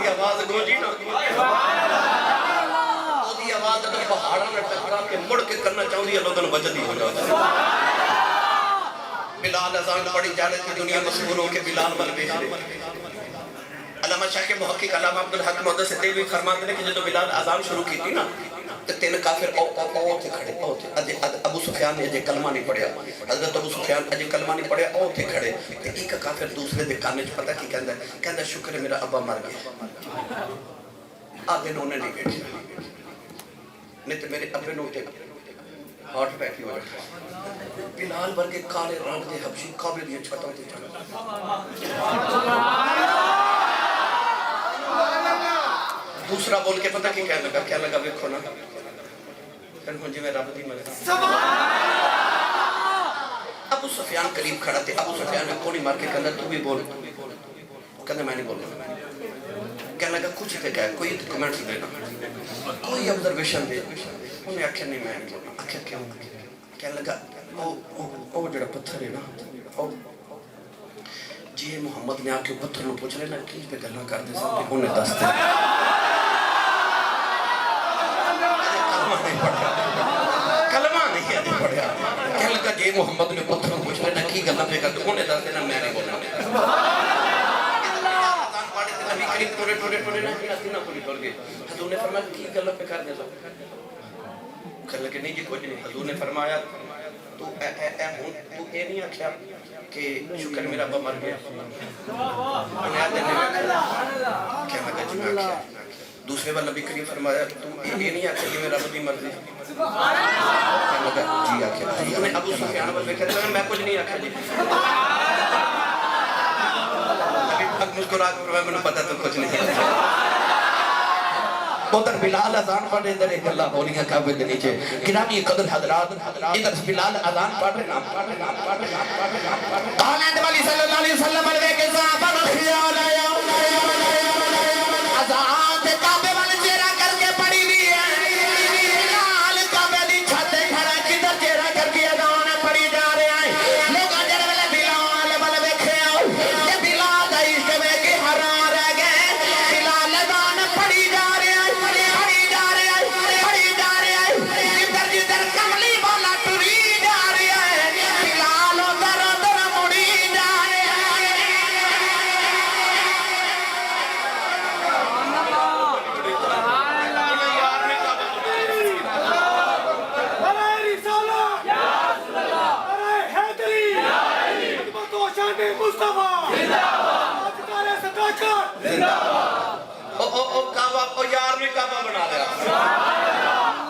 آواز گونجی نا دی آواز اگر پہاڑاں نے ٹکرا کے مڑ کے کرنا چاہوں دی لوگوں بجدی ہو جاتی بلال اذان پڑھی جانے کی دنیا مسحور ہو کے بلال بل بیٹھ رہے علامہ شاہ کے محقق علامہ عبدالحق محدث صدیق بھی فرماتے ہیں کہ جب بلال اذان شروع کی تھی نا تو تین کافر او تھے کھڑے ابو سفیان نے اجے کلمہ نہیں پڑھیا حضرت ابو سفیان اجے کلمہ نہیں پڑھیا او تھے کھڑے ایک کافر دوسرے دے کانے چ پتہ کی کہندا شکر ہے میرا ابا مر گیا آگے انہوں نے نہیں بیٹھا نہیں تو میرے ابے نو تے ہارٹ اٹیک ہی ہو جاتا بلال ورگے کالے رنگ دے حبشی کعبے دی چھتاں تے دوسرا بول کے پتہ کی کہنے لگا ویکھو نا پھر ہن جویں رب دی مرضی ابو سفیان قریب کھڑا تھے ابو سفیان نے کوڑی مار کے کہندا تو بھی بول کہندا میں نہیں بولنا کہنے لگا کچھ تے کہے کوئی کمنٹ دینا کوئی آبزرویشن دے انہیں آکھیا نہیں میں نہیں بولنا آکھیا کیوں کہنے لگا او جڑا پتھر ہے نا جی محمد نے آ کے پتھر نو پوچھ لینا کی پہ گلاں کر دے سکتے انہیں دس دے کلمہ نہیں پڑھیا کہنے لگا جی محمد نے پتھر نو پوچھ لینا کی گلاں پہ کر دے انہیں دس دینا میں نہیں بولنا نبی کریم ٹوڑے نہ پوری ٹوڑ گئے حضور نے فرمایا کی گلاں پہ کر دے کہنے لگے نہیں جی کچھ نہیں حضور نے فرمایا تو اے نہیں آکھیا کہ شکر میرا ابا مر گیا انہیں آدھے نے کہنے لگا جی میں آکھیا دوسرے بار نبی کریم فرمایا تم یہ نہیں آکھیا کہ میرا ابا مرضی کہنے لگا جی آکھیا انہیں ابو سفیان پر کہتے ہیں میں کچھ نہیں آکھیا جی اب مسکرا کے میں پتہ تو کچھ نہیں ادھر بلال اذان پڑھ رہے ادھر ایک اللہ بولیاں کعبے دے نیچے گرامی قدر حضرات ادھر بلال اذان پڑھ رہے اولاد والی صلی اللہ علیہ وسلم علیہ کے صحابہ کا خیال آیا اذان تے کعبے والے چہرہ کر کے پڑھی ہوئی ہے بلال کعبے دی چھت کھڑا کدھر چہرہ کر کے اذان پڑھی جا رہے ہیں لوگ جڑے والے بلال والے ویکھے آؤ تے بلال دا عشق ویکھ کے حیران رہ گئے بلال اذان پڑھی جا رہے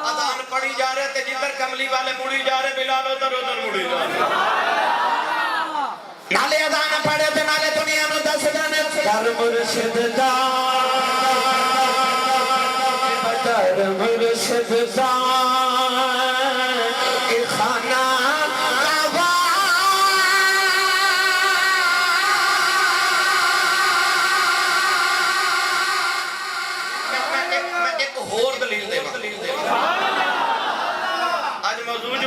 اذان پڑھی جا رہے تھے جدھر کملی والے مڑی جا رہے بلال ادھر مڑی جا رہے نالے اذان پڑھے تھے نالے دنیا میں دس جانے کر مرشد دا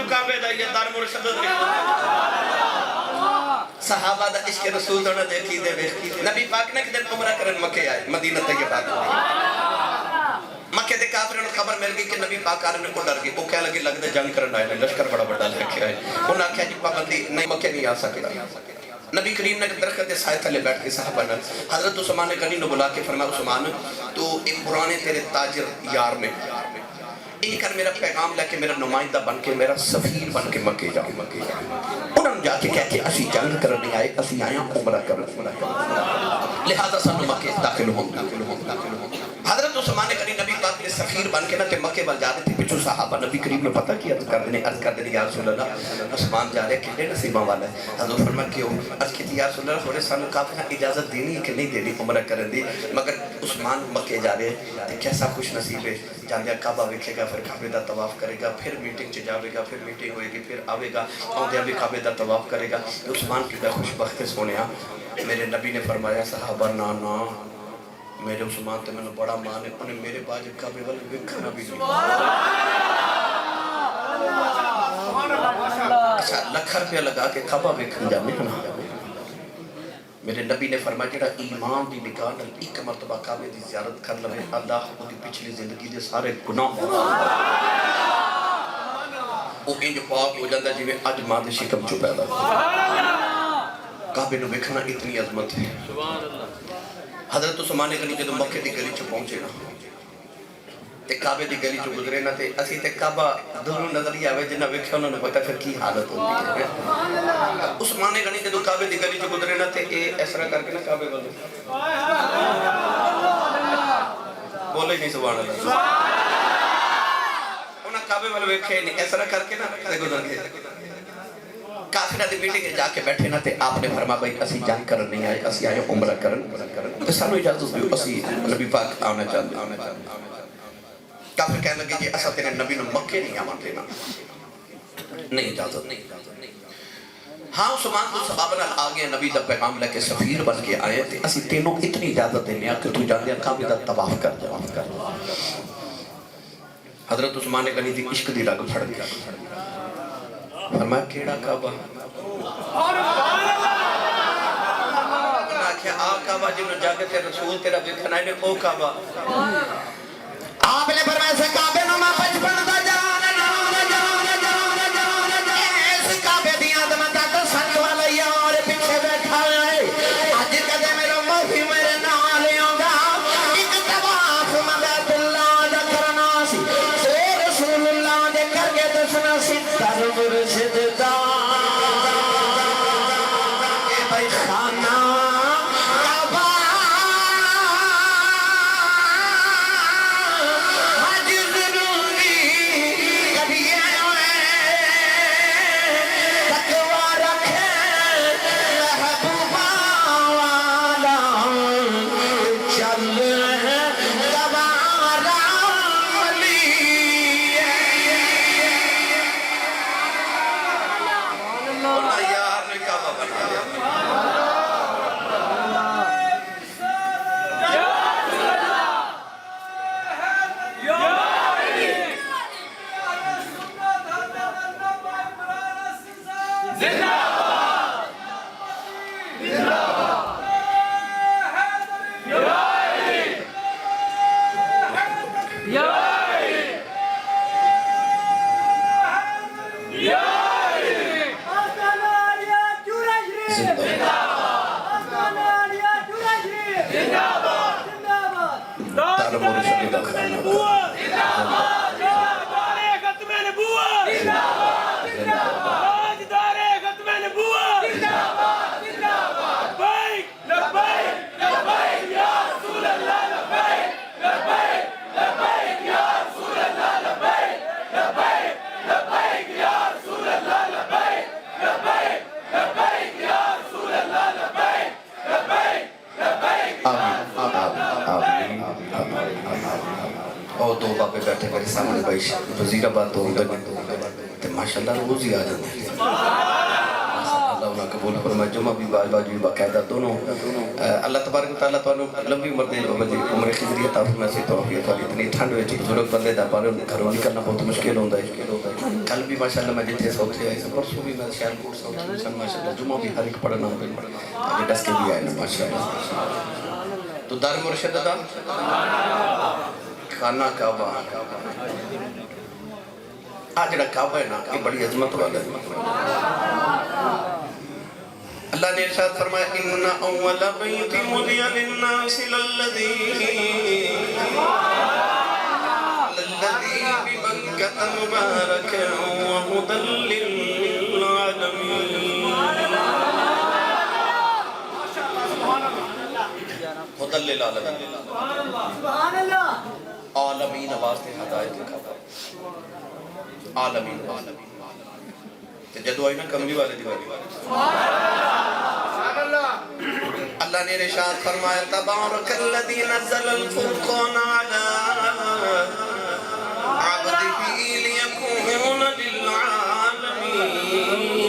کعبے دا یہ دار مرشد صحابہ دا عشق رسول دونا دیکھی دے وے نبی پاک نے کدھر عمرہ کرن مکے آئے مدینہ طیبہ مکے دے کافروں خبر مل گئی کہ نبی پاک آرنے کو ڈر گئی وہ کہہ لگے لگ دے جنگ کرن آئے لشکر بڑا بڑا لے کے آئے انہاں کہا جی پابندی نہیں مکے نہیں آ سکے نبی کریم نے درخت دے سائے تھلے بیٹھ کے صحابہ نے حضرت عثمان غنی نے بلا کے فرمایا عثمان تو ایک پرانے تیرے تاجر یار میں ان کر میرا پیغام لے کے میرا نمائندہ بن کے میرا سفیر بن کے مکے جا انہوں نے جا کے کہہ کے اسی جنگ کرنے آئے اسی آیا عمرہ کرنے لہذا سانو مکے داخل ہوں حضرت عثمان غنی نبی پاک نے سفیر بن کے نہ تے مکے وال جا رہے تھے پچھو صحابہ نبی کریم نے پتہ کیا عرض کر دے یا رسول اللہ عثمان جا رہے کتنے نصیباں والا ہے حضرت فرمایا کیوں عرض کی یا رسول اللہ تھوڑے سانو کافی اجازت دینی ہے کہ نہیں دینی عمرہ کرن دی مگر عثمان مکے جا رہے تے کیسا خوش نصیب ہے جاندیا کعبہ ویکھے گا پھر کعبے دا طواف کرے گا پھر میٹنگ چ جاوے گا پھر میٹنگ ہوئے گی پھر آوے گا اوندیا بھی کعبے دا طواف کرے گا عثمان کیڑا خوش بخت سونیا میرے نبی نے فرمایا صحابہ نا میرے عثمان تے میں نے بڑا مان ہے انہیں میرے باج کعبے والے ویکھنا بھی نہیں اچھا لکھ روپیہ لگا کے کعبہ ویکھن جانے نا میرے نبی نے فرمایا جڑا ایمان دی نگاہ نال ایک مرتبہ کعبے دی زیارت کر لوے اللہ اس کی پچھلی زندگی دے سارے گناہ وہ انج پاک ہو جاتا جی میں اج ماں دے شکم چو پیدا کعبے نو ویکھنا اتنی عظمت ہے حضرت عثمان غنی جدوں مکے دی گلی چ پہنچے نا تے کعبے دی گلی چ گزرے نا تے اسی تے کعبہ دوروں نظر ہی آوے جنہ ویکھیا انہاں نوں پتہ پھر کی حالت ہوندی ہے عثمان غنی جدوں کعبے دی گلی چ گزرے نا تے اے اس طرح کر کے نا کعبے ول بولے نہیں سبحان اللہ انہاں کعبے ول ویکھے نہیں اس طرح کر کے نا تے گزر گئے کافرہ دی میٹنگ جا کے بیٹھے نا تے آپ نے فرمایا بھائی اسی جنگ کرن نہیں آئے اسی آئے عمرہ کرن تے سانو اجازت دیو اسی نبی پاک آنا چاہتے کافر کہنے لگے جی اسا تیرے نبی نے مکے نہیں آمان دینا نہیں اجازت ہاں عثمان کو سباب نال آگے نبی دا پیغام لے کے سفیر بن کے آئے تے اسی تینوں اتنی اجازت دینے کہ تو جان دیا کعبے دا طواف کر جا حضرت عثمان غنی دی عشق دی رگ پھڑ گیا فرمایا کیڑا کعبہ آ کعبہ جنہوں جاگے تے رسول تیرا ویکھنا ہے او کعبہ آپ نے فرمایا سے کعبے نو میں بچپن دا اس کعبے دی عظمت دا سنگ والا یار پیچھے بیٹھا ہے اج کدے میرا موہی میرے نال آوندا ایک طواف بیت اللہ دا کرنا سی اے رسول اللہ دے کر کے دسنا سی در مرشد دا اے بھائی خانہ دو بابے بیٹھے میرے سامنے بھائی وزیر آباد تو ہوتا تے ماشاءاللہ روز ہی آ جاتے انہاں قبول فرمائے جمعہ بھی باجی باقاعدہ دونوں اللہ تبارک و تعالیٰ تو لمبی عمر دے عمر خضری عطا فرمائے سے توفیق والی اتنی ٹھنڈ وچ بزرگ بندے دا پر گھروں نکلنا بہت مشکل ہوندا ہے کل بھی ماشاءاللہ میں جتھے سوچے آئے پرسوں بھی میں شہر کوٹ سوچے سن ماشاءاللہ جمعہ بھی ہر ایک پڑھنا آگے ڈس کے بھی آئے نا ماشاءاللہ تو دار مرشد دا خانہ کعبہ آج جڑا کعبہ ہے نا یہ بڑی عظمت والا ہے اللہ نے ارشاد فرمایا ان اول بیت وضع للناس للذی ببکۃ مبارکا وہدی للعالمین ہدی للعالمین عالمین واسطے ہدایت لکھا عالمین جدو آئی نا کملی والے دیوالی اللہ نے ارشاد فرمایا تبارک الذی نزل الفرقان علی عبدہ لیکون للعالمین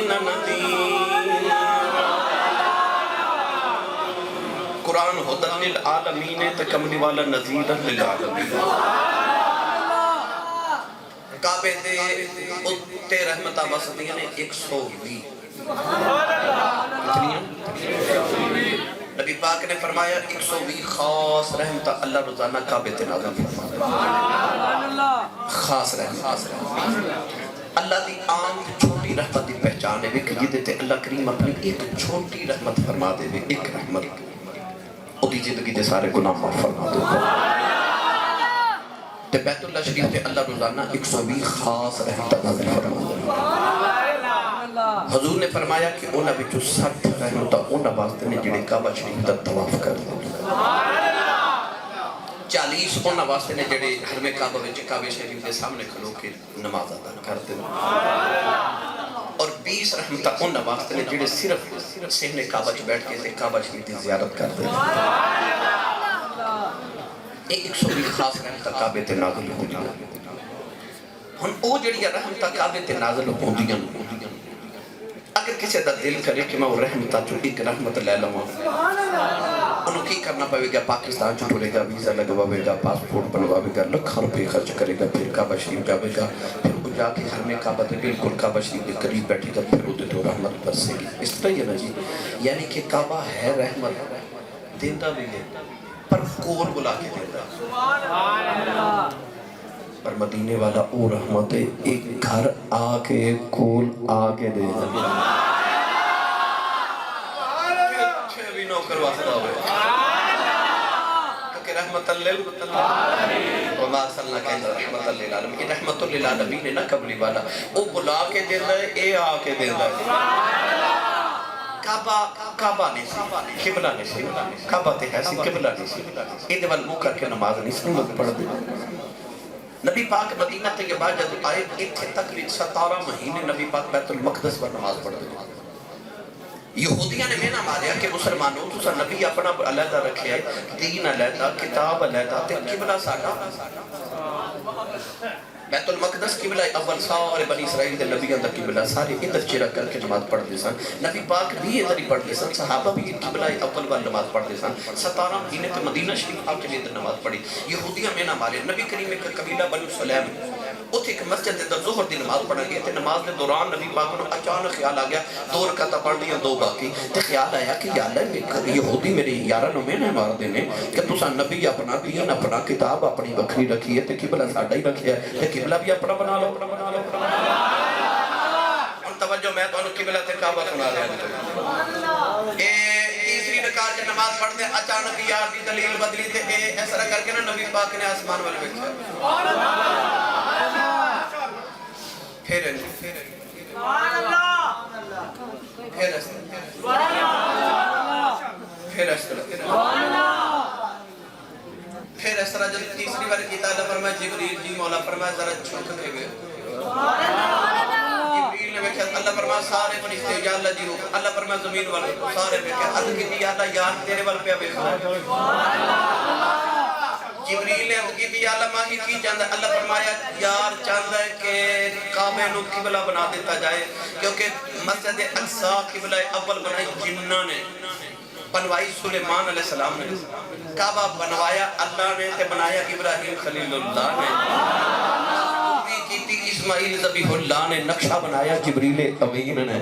نذیرا قرآن ہدی للعالمین ہے تو کملی والا نذیرا للعالمین کعبے دے اتے رحمتہ وسطیاں نے 120 کتنی نبی پاک نے فرمایا 120 خاص رحمتہ اللہ روزانہ کعبے تے نازل فرمایا خاص رحمت اللہ دی عام چھوٹی رحمت دی پہچان ہے کہ یہ دیتے اللہ کریم اپنی ایک چھوٹی رحمت فرما دے ایک رحمت او دی زندگی دے سارے گناہ معاف فرما دے تے بیت اللہ شریف تے اللہ روزانہ 120 خاص رحمتہ نازل فرما حضور نے فرمایا کہ انہاں وچوں 60 رحمتہ انہاں واسطے نے جڑے کعبہ شریف دا طواف کر دے 40 انہاں واسطے نے جڑے حرم کعبہ وچ کعبہ شریف دے سامنے کھلو کے نماز ادا کر دے اور 20 رحمتہ انہاں واسطے نے جڑے صرف صحن کعبہ وچ بیٹھ کے کعبہ شریف دی زیارت کر دے ایک 120 خاص رحمتہ کعبے تے نازل ہو دیا ہن او جڑی رحمتہ کعبے تے نازل ہو دیا اگر کسی دا دل کرے کہ میں وہ رحمتہ جو ایک رحمت لے لوں انہوں کی کرنا پڑے گا پاکستان چھوڑے گا ویزا لگواوے گا پاسپورٹ بنواوے گا لکھاں روپے خرچ کرے گا پھر کعبہ شریف جاوے گا پھر وہ جا کے حرم کعبہ تے بالکل کعبہ شریف کے قریب بیٹھے گا پھر وہ تو رحمت برسے گی اس طرح یہ نا جی یعنی کہ کعبہ ہے رحمت دیندہ بھی ہے پر کول بلا کے دیتا پر مدینے والا او رحمت ہے ایک گھر آکے کول آکے دے دیتا چھے بھی نوکر واسطہ ہوئے کیونکہ رحمت اللہ وما صلی اللہ رحمت اللہ یہ رحمت للعالمین ہے نا قبلی والا او بلا کے دیتا ہے اے آکے دیتا ہے کعبہ نہیں سی قبلہ نہیں سی کعبہ تے ہے سی قبلہ نہیں سی ایدے وال منہ کر کے نماز نہیں سی وقت پڑھ دے نبی پاک مدینہ تے کے بعد جب آئے اتھے تقریب 17 مہینے نبی پاک بیت المقدس پر نماز پڑھ دے یہودیاں نے مینا ماریا کہ مسلمانوں تو سا نبی اپنا علیحدہ رکھے ہے دین علیحدہ کتاب علیحدہ تے قبلہ ساڑھا بیت المقدس قبلہ اول سارے بنی اسرائیل دے نبیوں دا قبلہ سارے ادھر چرا کر کے نماز پڑھ دے سن نبی پاک بھی ادھر ہی پڑھ دے سن صحابہ بھی قبلہ اول بار نماز پڑھ دے سن 17 مہینے تے مدینہ شریف آپ کے ادھر نماز پڑھی یہودیاں میں نہ مارے نبی کریم ایک قبیلہ بنو سلیم اتھے ایک مسجد دے ظہر دی نماز پڑھا گیا تے نماز دے دوران نبی پاک نے اچانک خیال آ گیا 2 رکعتاں پڑھ لیا 2 باقی تے خیال آیا کہ یا اللہ یہودی میرے یاراں نوں میں نہ مار دینے کہ تساں نبی اپنا دین اپنا کتاب اپنی وکھری رکھی ہے تے قبلہ ساڈا ہی رکھیا ہے تے قبلہ بھی اپنا بنا لو ان توجہ میں تو انہوں قبلہ تے کعبہ سنا رہے ہیں تیسری رکعت نماز پڑھتے اچانک یار دی دلیل بدلی تے اس طرح کر کے نا نبی پاک نے آسمان والے بیٹھا پھر اس طرح جب تیسری بار کی تعالیٰ فرمائے جبریل جی مولا فرمائے ذرا چھوٹ کے گئے جبریل نے کہا اللہ فرمائے سارے فرشتے یا اللہ جی روح اللہ فرمائے زمین والے سارے میں کہا عرض کی یا اللہ یار تیرے وال پہ بیٹھا جبریل نے عرض کی بھی اللہ ماہی کی چاہتا ہے؟ اللہ فرمایا یار چاہتا ہے کہ کعبے نو قبلہ بنا دیتا جائے، کیونکہ مسجد اقصی قبلہ اول بنائی جنہ نے، بنوائی سلیمان علیہ السلام نے، کعبہ بنوایا اللہ نے تے بنایا ابراہیم خلیل اللہ نے، کیتی اسماعیل ذبیح اللہ نے، نقشہ بنایا جبریل امین نے۔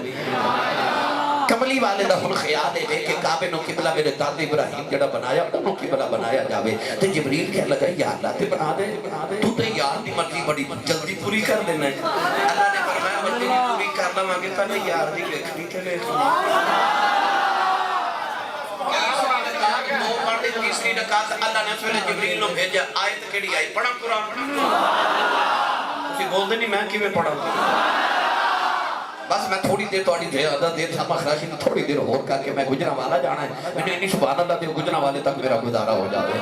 کملی والے دا ہن خیال ہے کہ کعبے نو قبلہ میرے داد ابراہیم جڑا بنایا انہوں قبلہ بنایا جاوے، تے جبریل کہہ لگا یا اللہ تے بنا دے، تو تے یار دی مرضی بڑی جلدی پوری کر دینا ہے۔ اللہ نے فرمایا مرضی پوری کر لواں گے تے یار دی ویکھنی تے ویکھنی۔ تیسری رکعت اللہ نے سویرے جبریل نو بھیجا، آیت کیڑی آئی؟ پڑھا قرآن؟ تسی بول دے نہیں میں کیویں پڑھا؟ بس میں تھوڑی دیر توڑی زیادہ دیر شامہ خراشی تو تھوڑی دیر اور کر کے میں گجرہ والا جانا ہے، میں نے انہی سبحان اللہ دے گجرہ والے تک میرا گزارا ہو جاوے۔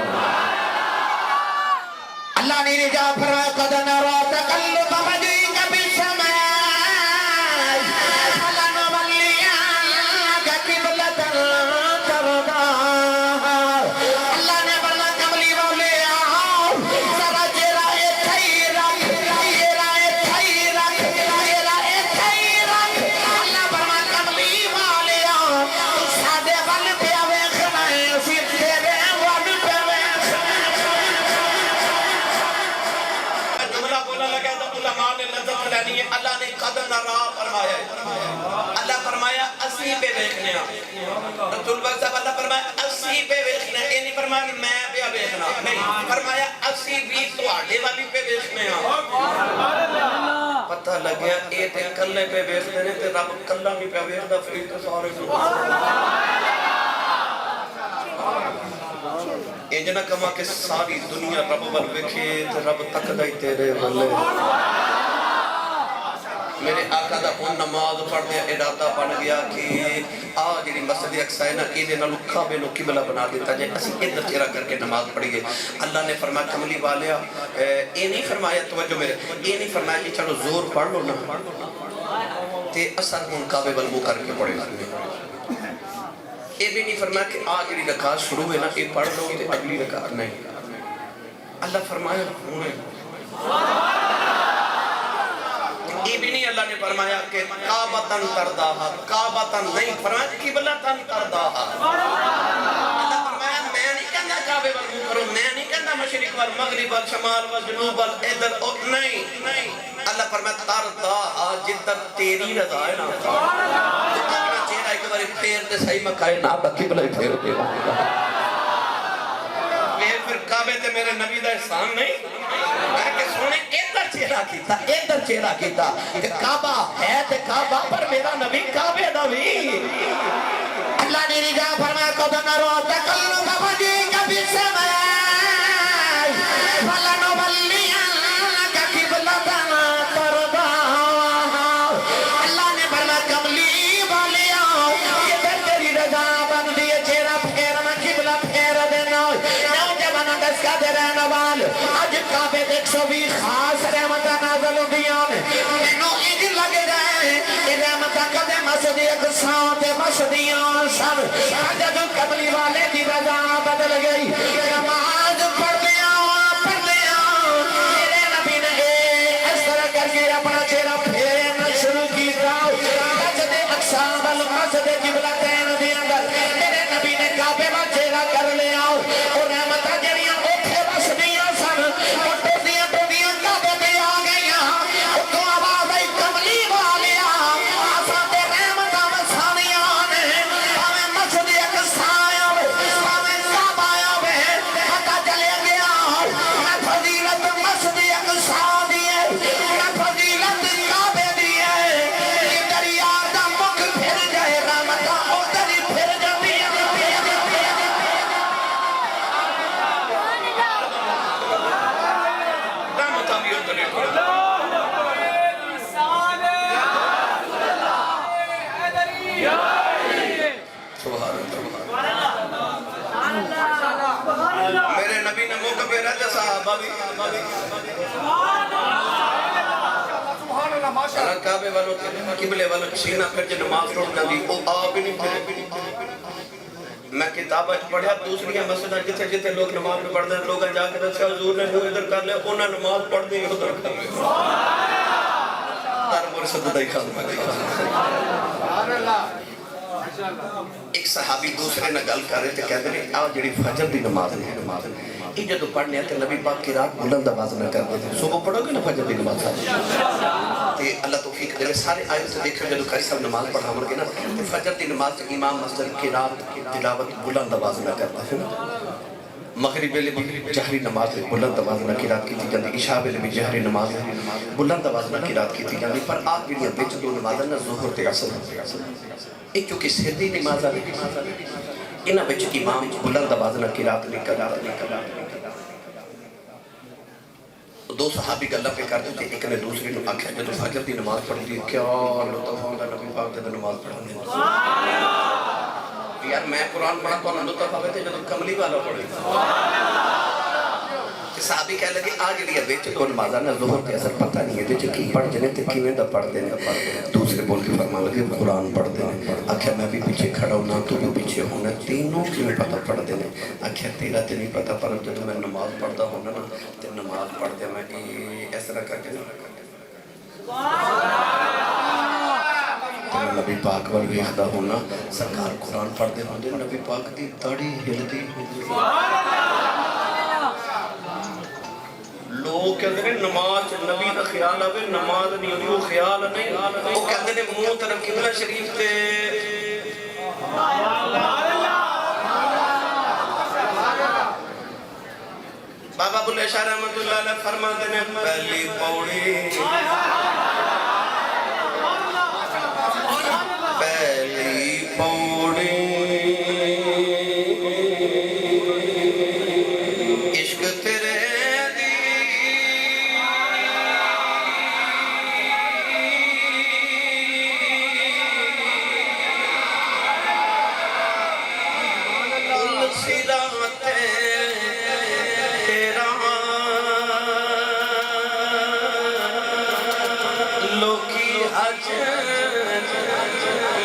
اللہ نے رجا فرمایا قد نرى تقلب وجهك في السماء فلنولينك قبلة ترضاها۔ اللہ نے بنا کملی والے آؤ ذرا جرا خیرک اللہ بنا کملی والے آؤ سادے ول پہ ویکھنا ہے پھر تیرے ول پہ جملہ بولا لگا تو علماء نے لذت لینی ہے۔ اللہ نے قد نرا فرمایا ہے، اللہ فرمایا اسی پہ دیکھنے رسول اللہ صاحب اللہ فرمایا اسی پہ دیکھنے، یہ نہیں فرمایا میں پہ دیکھنا، نہیں فرمایا اسی بھی تواڈے والی پہ دیکھنے۔ پتہ لگ گیا اے تے کلے پہ دیکھتے نے تے رب کلا نہیں پہ دیکھدا، پھر تو سارے انجنہ کما کہ ساری دنیا رب ول ویکھے تے رب تکدا ہی تیرے ولے۔ میرے آقا دا ہن نماز پڑھ دیا ارادہ بن گیا کہ جڑی مسجد اقصی ہے نا ایدے نال کعبے نو قبلہ بنا دیتا جائے، اسی ادھر چہرہ کر کے نماز پڑھیے۔ اللہ نے فرمایا کملی والیا اے نہیں فرمایا توجہ میرے، اے نہیں فرمایا کہ چلو زور پڑھ لو نا تے اثر ہن کعبے ول منہ کر کے پڑھے گا، یہ بھی نہیں فرمایا کہ جڑی رکعت شروع ہے نا یہ پڑھ لو تے اگلی رکعت نہیں۔ اللہ فرمایا یہ بھی نہیں اللہ نے فرمایا کہ کعبتن ترداہا، کعبتن نہیں فرمایا قبلتن ترداہا۔ اللہ فرمایا میں نہیں کہنا کعبے والوں کرو، میں نہیں کہنا مشرق وال مغرب وال شمال وال جنوب وال ادھر نہیں، اللہ فرمایا ترداہا جدھر تیری رضا ہے نا، تو اپنا چہرہ ایک بار پھیر دے صحیح مکائے نا با قبلہ پھیر دے پھر کعبے تے میرے نبی دا احسان نہیں میں کہ سونے ادھر چہرہ کیتا کہ کعبہ ہے تے کعبہ پر میرا نبی کعبے دا بھی۔ اللہ نے رجا فرمایا قد نرى تقلب وجهك في السماء فلنولينك قبلة ترضاها۔ اللہ نے فرمایا کملی والے آؤ ادھر تیری رضا بن دی چہرہ پھیرنا قبلہ پھیر دینا، نوجوانوں دس کا دے رہنا وال اج کعبے دیکھ سو بھی خاص رحمتہ نازل ہوندیاں نے، مینوں انج لگ جائے کہ رحمتہ کدے مسجد اقصی تے مسجدیاں سب جب کملی والے دی رضا بدل گئی، نماز پڑھدیاں میرے نبی نے اس طرح کر کے اپنا چہرہ پھیرنا شروع کیتا، مسجد اقصی وال مسجد قبلتین دے اندر میرے نبی نے کعبے وال چہرہ کر لیا، اور رحمتہ جڑیاں اوتھے وسدیاں سن ٹوٹیاں کعبے تے آ گئیاں، اتوں آواز آئی کملی والیا اساں تے رحمتاں وسانیاں نے، بھاویں مسجد اقصی ہوے بھاویں کعبہ ہوے، پتہ چلے گیا میں فضیلت مسجد اقصی دی ہے، میں فضیلت کعبے دی ہے، ادھر یار دا مکھ پھر جائے رحمتاں ادھر ہی پھر جاندی ہیں۔ رحمتہ بھی ادھر ہی پڑھ میرے نبی نے موقع پہ رہتے صحابہ بھی کعبے والوں قبلے والوں سینہ پھر جو نماز ٹوٹ جاندی وہ آپ ہی نہیں پھر میں کتابیں پڑھا دوسری مسجد جتھے جتھے لوگ نماز میں پڑھتے ہیں لوگ جا کے دسیا حضور نے وہ ادھر کر لیا انہاں نماز پڑھ دی ادھر کر لیا در مرشد دائی خان ایک صحابی دوسرے نہ گل کر رہے تھے کہتے ہیں آج جڑی فجر دی نماز ہے یہ جدو پڑھنے ہیں تو نبی پاک کی رات بلند آواز نہ کرتے تھے صبح پڑھو گے نا فجر دی نماز تے اللہ توفیق دے سارے آیت سے دیکھو جدو قاری صاحب نماز پڑھا گے نا تو فجر دی نماز سے امام مسجد کی رات تلاوت بلند آواز نہ کرتا ہے مغرب ویلے بھی جہری نماز بلند آواز نہ قرات کی جاندی عشاء ویلے بھی جہری نماز بلند آواز نہ قرات کی جاندی پر آج بھی وچ دو نماز نہ ظہر تے عصر ایک چونکہ سردی نماز ہے انہاں وچ امام بلند آواز نہ قرات نہیں کرتا دو صحابی گلہ پہ کرتے تھے ایک نے دوسرے نے آکھا جدو فجر دی نماز پڑھ دی کیا لطف ہوگا نبی پاک جدو نماز پڑھانے یار میں قرآن پڑھا تو انہوں لطف ہوئے تھے جدو کملی والا پڑھے صحابی کہہ لگے آج جڑی ہے بیچ دو نمازہ نہ ظہر کے اثر پتہ نہیں ہے بیچ کی پڑھ جنے تے کیویں دا پڑھ دینے دوسرے بول کے فرمان لگے قرآن پڑھ دینے آکھیا میں بھی پیچھے کھڑا ہونا تو بھی پیچھے ہونا تینوں کیویں پتہ پڑھ دینے آکھیا تیرا تے نہیں پتہ پر جب میں نماز پڑھتا ہونا نا تے نماز پڑھ دے میں اس طرح کر کے نبی پاک وال ویکھدا ہونا سرکار قرآن پڑھ دے ہوندے نبی پاک دی داڑھی ہلدی لوگ کہتے ہیں نماز نبی کا خیال آوے نماز نہیں ہوئی وہ خیال نہیں وہ کہتے ہیں منہ طرف قبلہ شریف تے بابا بلے شاہ رحمت اللہ علیہ فرماتے ہیں پہلی پوڑی پہلی پوڑی عشق تیرے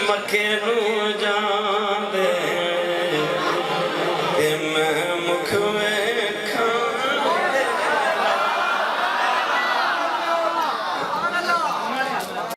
مکے نو